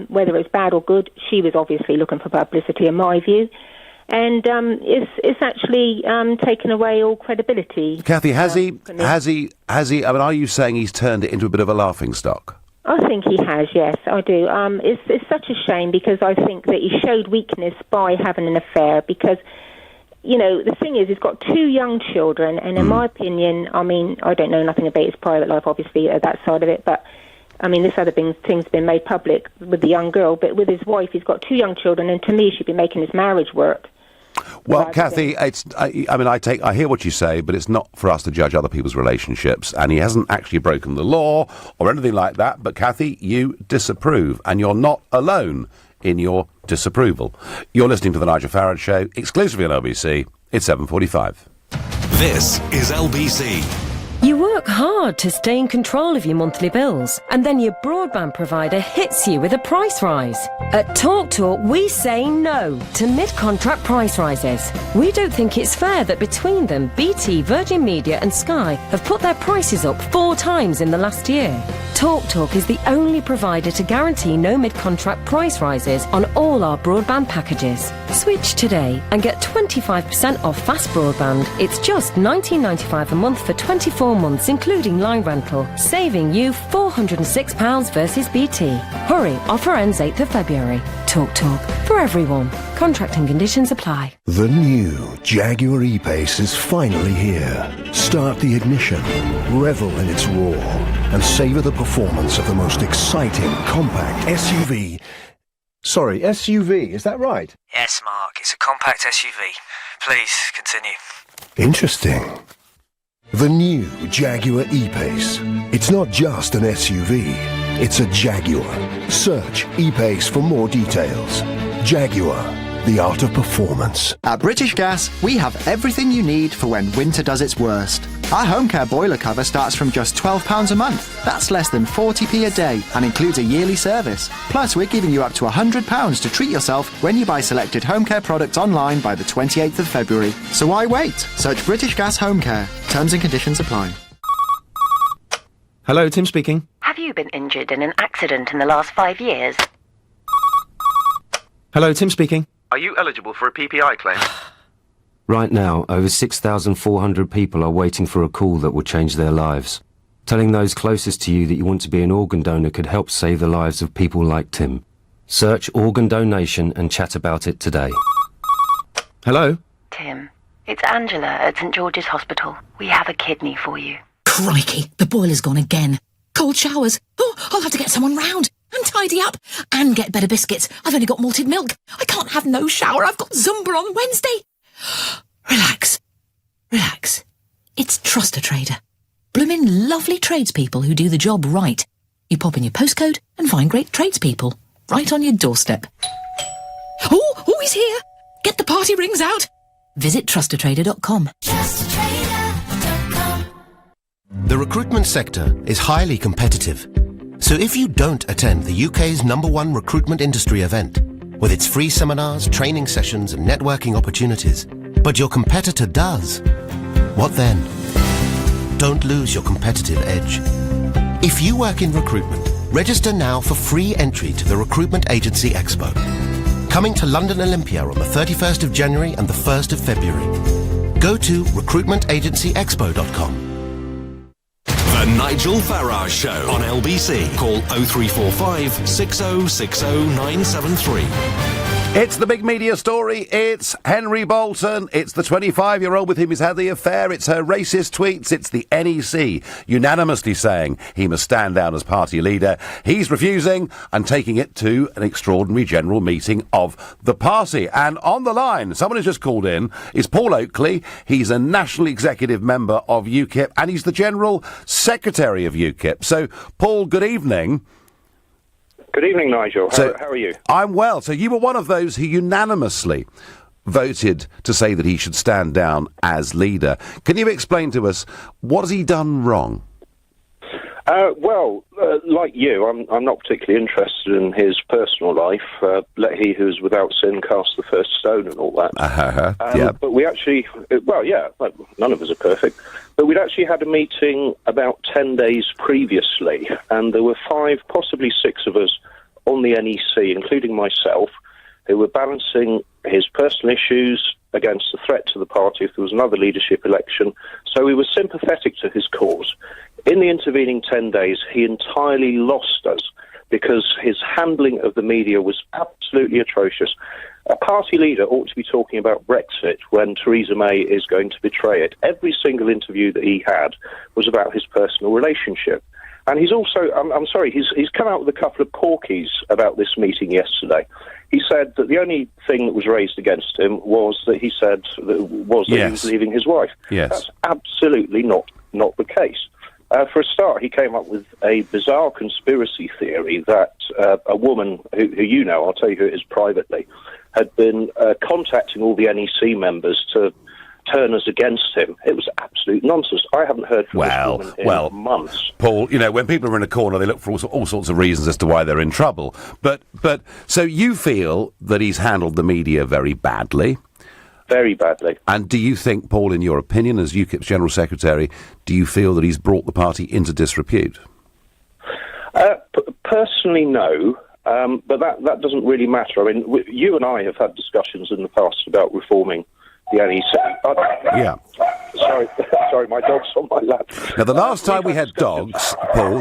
whether it's bad or good, she was obviously looking for publicity in my view. And it's actually taken away all credibility. Kathy, has he, I mean, are you saying he's turned it into a bit of a laughingstock? I think he has, yes, I do. It's such a shame, because I think that he showed weakness by having an affair, because the thing is, he's got 2 young children, and in my opinion, I mean, I don't know nothing about his private life, obviously, that side of it, but, I mean, this other thing's been made public with the young girl, but with his wife, he's got 2 young children, and to me, he should be making his marriage work. Well, Kathy, I hear what you say, but it's not for us to judge other people's relationships, and he hasn't actually broken the law or anything like that, but Kathy, you disapprove, and you're not alone in your disapproval. You're listening to The Nigel Farage Show, exclusively on LBC. It's 7:45. This is LBC. You work hard to stay in control of your monthly bills, and then your broadband provider hits you with a price rise. At TalkTalk, we say no to mid-contract price rises. We don't think it's fair that between them, BT, Virgin Media and Sky have put their prices up 4 times in the last year. TalkTalk is the only provider to guarantee no mid-contract price rises on all our broadband packages. Switch today and get 25% off fast broadband. It's just $19.95 a month for 24 months, including line rental, saving you £406 versus BT. Hurry, offer ends 8th of February. TalkTalk, for everyone. Contract and conditions apply. The new Jaguar E-Pace is finally here. Start the ignition, revel in its roar, and savour the performance of the most exciting compact SUV. Sorry, SUV, is that right? Yes, Mark, it's a compact SUV. Please, continue. Interesting. The new Jaguar E-Pace. It's not just an SUV, it's a Jaguar. Search E-Pace for more details. Jaguar, the art of performance. At British Gas, we have everything you need for when winter does its worst. Our home care boiler cover starts from just £12 a month. That's less than 40p a day and includes a yearly service. Plus, we're giving you up to £100 to treat yourself when you buy selected home care products online by the 28th of February. So why wait? Search British Gas Home Care. Terms and conditions apply. Hello, Tim speaking. Have you been injured in an accident in the last 5 years? Hello, Tim speaking. Are you eligible for a PPI claim? Right now, over 6,400 people are waiting for a call that will change their lives. Telling those closest to you that you want to be an organ donor could help save the lives of people like Tim. Search organ donation and chat about it today. Hello? Tim, it's Angela at St George's Hospital. We have a kidney for you. Crikey, the boiler's gone again. Cold showers. Oh, I'll have to get someone round and tidy up and get better biscuits. I've only got malted milk. I can't have no shower. I've got Zumba on Wednesday. Relax. Relax. It's Trust a Trader. Bloomin' lovely tradespeople who do the job right. You pop in your postcode and find great tradespeople right on your doorstep. Oh, he's here. Get the party rings out. Visit trustatrader.com. The recruitment sector is highly competitive. So So if you don't attend the UK's #1 recruitment industry event, with its free seminars, training sessions and networking opportunities, but your competitor does, what then? Don't lose your competitive edge. If you work in recruitment, register now for free entry to the Recruitment Agency Expo. Coming to London Olympia on the 31st of January and the 1st of February. Go to recruitmentagencyexpo.com. The Nigel Farage Show on LBC. Call 0345 6060 973. It's the big media story. It's Henry Bolton. It's the 25-year-old with whom he's had the affair. It's her racist tweets. It's the NEC unanimously saying he must stand down as party leader. He's refusing and taking it to an extraordinary general meeting of the party. And on the line, someone who's just called in, is Paul Oakley. He's a national executive member of UKIP and he's the general secretary of UKIP. So, Paul, good evening. Good evening, Nigel. How are you? I'm well. So you were one of those who unanimously voted to say that he should stand down as leader. Can you explain to us, what has he done wrong? Like you, I'm not particularly interested in his personal life. Let he who is without sin cast the first stone and all that. But we actually, none of us are perfect. But we'd actually had a meeting about 10 days previously, and there were 5, possibly 6 of us on the NEC, including myself, who were balancing his personal issues against the threat to the party if there was another leadership election. So we were sympathetic to his cause. In the intervening 10 days, he entirely lost us because his handling of the media was absolutely atrocious. A party leader ought to be talking about Brexit when Theresa May is going to betray it. Every single interview that he had was about his personal relationship. And he's also, he's come out with a couple of porkies about this meeting yesterday. He said that the only thing that was raised against him was that he said that he was leaving his wife. Yes. That's absolutely not the case. For a start, he came up with a bizarre conspiracy theory that a woman who you know, I'll tell you who it is privately, had been contacting all the NEC members to turn us against him. It was absolute nonsense. I haven't heard from this woman in months. Paul, you know, when people are in a corner, they look for all sorts of reasons as to why they're in trouble. But so you feel that he's handled the media very badly? Very badly. And do you think, Paul, in your opinion, as UKIP's General Secretary, do you feel that he's brought the party into disrepute? Personally, no. But that doesn't really matter. I mean, you and I have had discussions in the past about reforming the NEC. Yeah. Sorry, my dog's on my lap. Now, the last time we had dogs, Paul,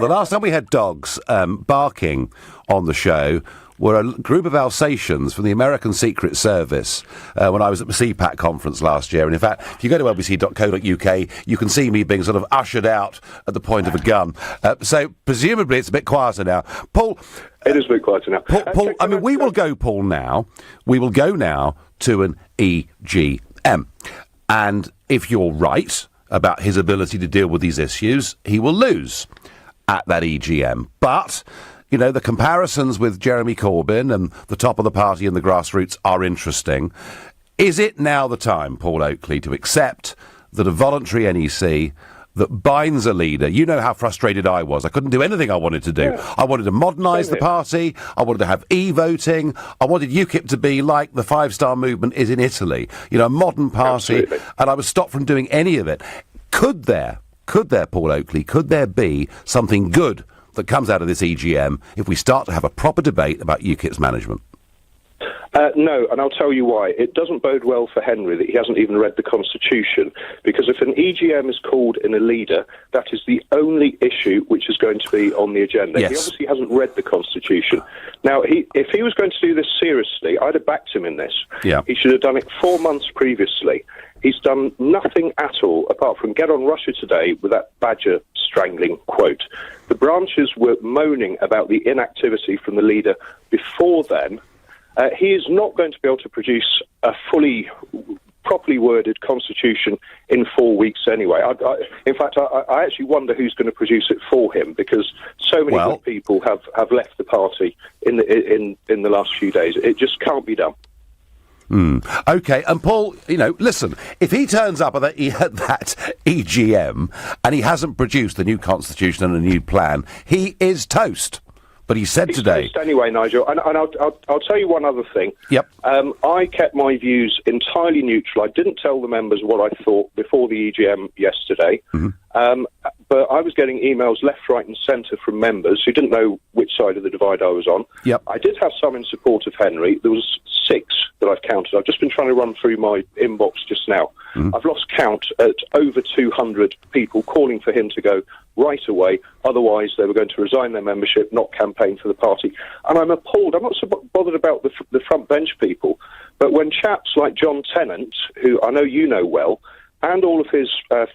barking on the show were a group of Alsatians from the American Secret Service when I was at the CPAC conference last year. And in fact, if you go to lbc.co.uk, you can see me being sort of ushered out at the point of a gun. So presumably it's a bit quieter now. Paul... It is a bit quieter now. Paul, I mean, we will go now to an EGM. And if you're right about his ability to deal with these issues, he will lose at that EGM. But... you know, the comparisons with Jeremy Corbyn and the top of the party and the grassroots are interesting. Is it now the time, Paul Oakley, to accept that a voluntary NEC that binds a leader... You know how frustrated I was. I couldn't do anything I wanted to do. Yeah. I wanted to modernise the party. I wanted to have e-voting. I wanted UKIP to be like the five-star movement is in Italy. You know, a modern party. Absolutely. And I was stopped from doing any of it. Could there, Paul Oakley, could there be something good that comes out of this EGM if we start to have a proper debate about UKIP's management? No, and I'll tell you why. It doesn't bode well for Henry that he hasn't even read the Constitution, because if an EGM is called in a leader, that is the only issue which is going to be on the agenda. Yes. He obviously hasn't read the Constitution. Now, if he was going to do this seriously, I'd have backed him in this. Yeah. He should have done it 4 months previously. He's done nothing at all apart from get on Russia Today with that badger strangling quote. The branches were moaning about the inactivity from the leader before then. He is not going to be able to produce a properly worded constitution in 4 weeks anyway. In fact, I actually wonder who's going to produce it for him, because so many good people have left the party in the last few days. It just can't be done. OK, and Paul, listen, if he turns up at that EGM and he hasn't produced the new constitution and a new plan, he is toast. But he said today... Anyway, Nigel, and I'll tell you one other thing. Yep. I kept my views entirely neutral. I didn't tell the members what I thought before the EGM yesterday. But I was getting emails left, right and centre from members who didn't know which side of the divide I was on. Yep. I did have some in support of Henry. There was 6 that I've counted. I've just been trying to run through my inbox just now. I've lost count at over 200 people calling for him to go right away. Otherwise, they were going to resign their membership, not campaign for the party. And I'm appalled. I'm not so bothered about the front bench people. But when chaps like John Tennant, who I know you know well, and all of his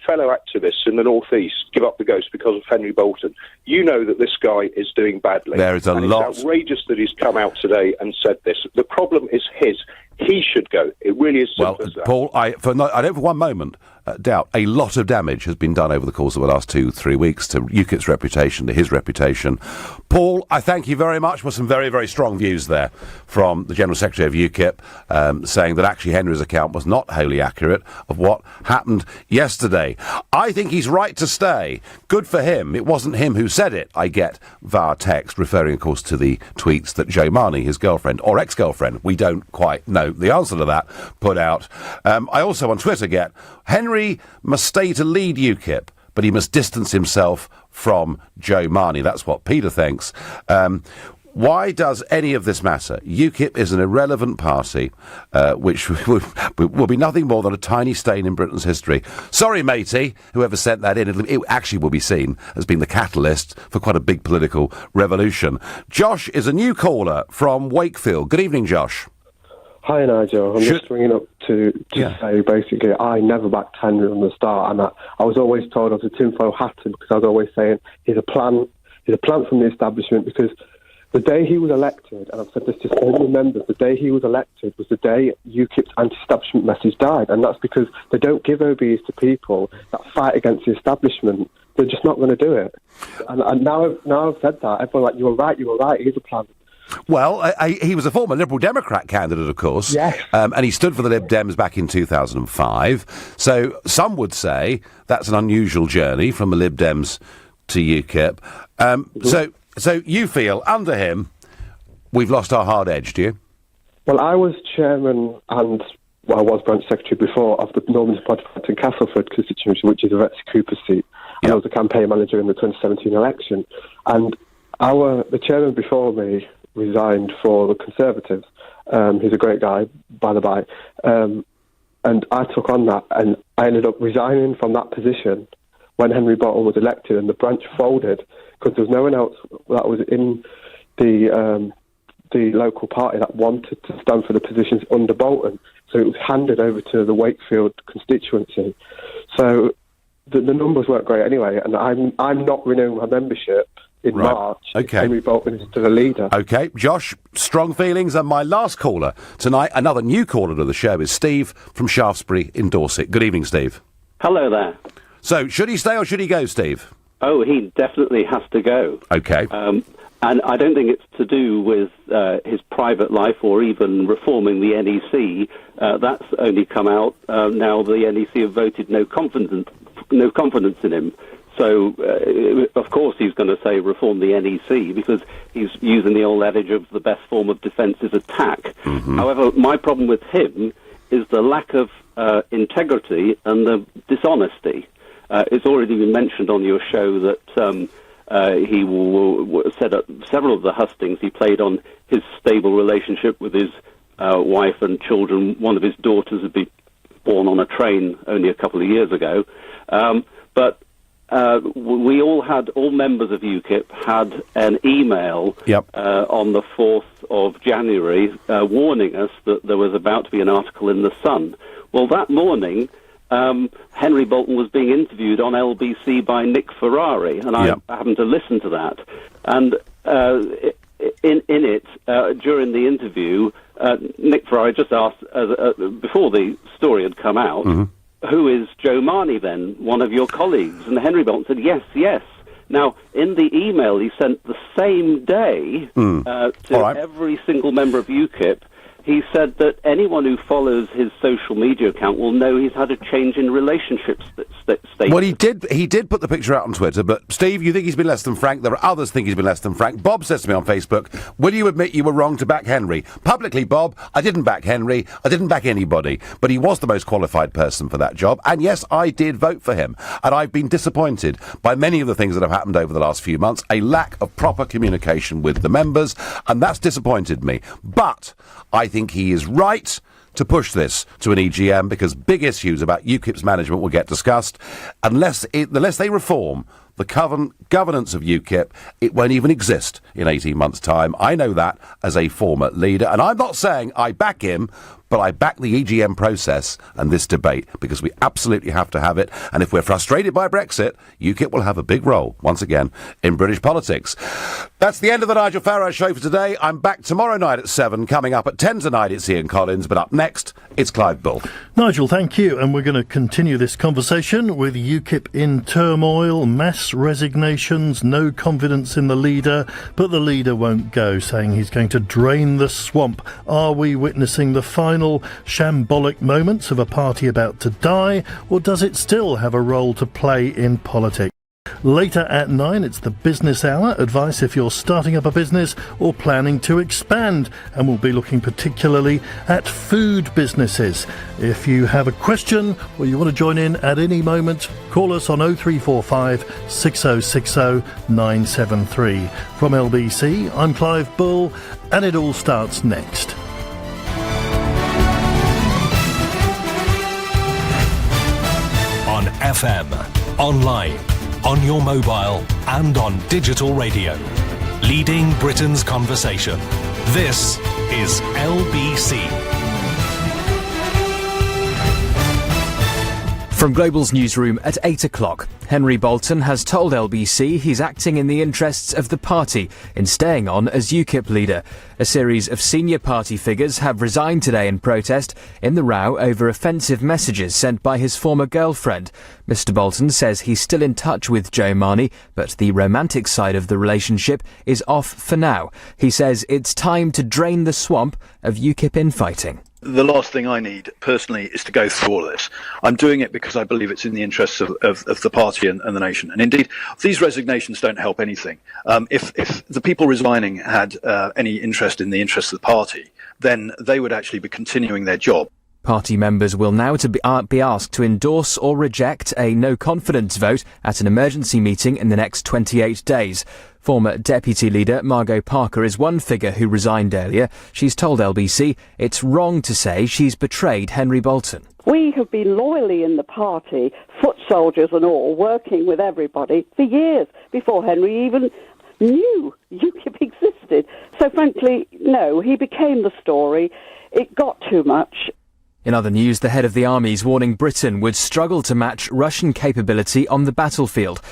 fellow activists in the North East give up the ghost because of Henry Bolton, you know that this guy is doing badly. There is a lot. It's outrageous that he's come out today and said this. The problem is his. He should go. It really is simple as that. Paul, I don't for one moment doubt a lot of damage has been done over the course of the last 2-3 weeks to UKIP's reputation, to his reputation. Paul, I thank you very much for some very, very strong views there from the General Secretary of UKIP, saying that actually Henry's account was not wholly accurate of what happened yesterday. I think he's right to stay. Good for him. It wasn't him who said it, I get, via text, referring, of course, to the tweets that Jo Marnie, his girlfriend, or ex-girlfriend, we don't quite know the answer to that, put out. I also on Twitter get, Henry must stay to lead UKIP, but he must distance himself from Jo Marnie. That's what Peter thinks. Why does any of this matter? UKIP is an irrelevant party, which will be nothing more than a tiny stain in Britain's history. Sorry, matey, whoever sent that in. It actually will be seen as being the catalyst for quite a big political revolution. Josh is a new caller from Wakefield. Good evening, Josh. Hi, Nigel. I'm just ringing up to say, basically, I never backed Henry from the start, and I was always told I was a tinfoil hatter because I was always saying he's a plan from the establishment, because the day he was elected, and I've said this to so many members, the day he was elected was the day UKIP's anti-establishment message died, and that's because they don't give OBEs to people that fight against the establishment. They're just not going to do it. And now I've said that, everyone's like, you were right, he's a plan. Well, he was a former Liberal Democrat candidate, of course. Yes. And he stood for the Lib Dems back in 2005. So some would say that's an unusual journey from the Lib Dems to UKIP. So you feel, under him, we've lost our hard edge, do you? Well, I was chairman and I was branch secretary before of the Norman's Podcast in Castleford constituency, which is a Betsy Cooper seat. And I was the campaign manager in the 2017 election. And the chairman before me resigned for the Conservatives. He's a great guy, by the by. And I took on that, and I ended up resigning from that position when Henry Bolton was elected, and the branch folded because there was no one else that was in the local party that wanted to stand for the positions under Bolton. So it was handed over to the Wakefield constituency. So the numbers weren't great anyway, and I'm not renewing my membership in March. Okay. Henry Bolton is still the leader. Okay, Josh, strong feelings. And my last caller tonight, another new caller to the show, is Steve from Shaftesbury in Dorset. Good evening, Steve. Hello there. So, should he stay or should he go, Steve? Oh, he definitely has to go. Okay. And I don't think it's to do with his private life or even reforming the NEC. That's only come out now the NEC have voted no confidence in him. So, of course, he's going to say reform the NEC because he's using the old adage of the best form of defence is attack. Mm-hmm. However, my problem with him is the lack of integrity and the dishonesty. It's already been mentioned on your show that he said at several of the hustings he played on his stable relationship with his wife and children. One of his daughters had been born on a train only a couple of years ago. But all members of UKIP had an email on the 4th of January warning us that there was about to be an article in The Sun. Well, that morning, Henry Bolton was being interviewed on LBC by Nick Ferrari, and I happened to listen to that. And in it, during the interview, Nick Ferrari just asked, before the story had come out, who is Jo Marnie then, one of your colleagues? And Henry Bolton said, yes. Now, in the email he sent the same day to every single member of UKIP, he said that anyone who follows his social media account will know he's had a change in relationships status. Well, he did put the picture out on Twitter, but Steve, you think he's been less than frank. There are others think he's been less than frank. Bob says to me on Facebook, will you admit you were wrong to back Henry? Publicly, Bob, I didn't back Henry. I didn't back anybody. But he was the most qualified person for that job. And yes, I did vote for him. And I've been disappointed by many of the things that have happened over the last few months. A lack of proper communication with the members. And that's disappointed me. But I think he is right to push this to an EGM because big issues about UKIP's management will get discussed. Unless they reform the governance of UKIP, it won't even exist in 18 months' time. I know that as a former leader. And I'm not saying I back him, but I back the EGM process and this debate because we absolutely have to have it. And if we're frustrated by Brexit, UKIP will have a big role, once again, in British politics. That's the end of the Nigel Farage show for today. I'm back tomorrow night at 7. Coming up at 10 tonight, it's Ian Collins. But up next, it's Clive Bull. Nigel, thank you. And we're going to continue this conversation with UKIP in turmoil, mass resignations, no confidence in the leader, but the leader won't go, saying he's going to drain the swamp. Are we witnessing the final shambolic moments of a party about to die, or does it still have a role to play in politics? Later at 9, it's the Business Hour. Advice if you're starting up a business or planning to expand. And we'll be looking particularly at food businesses. If you have a question or you want to join in at any moment, call us on 0345 6060 973. From LBC, I'm Clive Bull, and it all starts next. On FM, online, on your mobile and on digital radio. Leading Britain's conversation. This is LBC. From Global's newsroom at 8 o'clock, Henry Bolton has told LBC he's acting in the interests of the party in staying on as UKIP leader. A series of senior party figures have resigned today in protest in the row over offensive messages sent by his former girlfriend. Mr Bolton says he's still in touch with Jo Marnie, but the romantic side of the relationship is off for now. He says it's time to drain the swamp of UKIP infighting. The last thing I need, personally, is to go through all of this. I'm doing it because I believe it's in the interests of the party and the nation. And indeed, these resignations don't help anything. If the people resigning had any interest in the interests of the party, then they would actually be continuing their job. Party members will now be asked to endorse or reject a no-confidence vote at an emergency meeting in the next 28 days. Former Deputy Leader Margot Parker is one figure who resigned earlier. She's told LBC it's wrong to say she's betrayed Henry Bolton. We have been loyally in the party, foot soldiers and all, working with everybody for years before Henry even knew UKIP existed. So frankly, no, he became the story. It got too much. In other news, the head of the army is warning Britain would struggle to match Russian capability on the battlefield.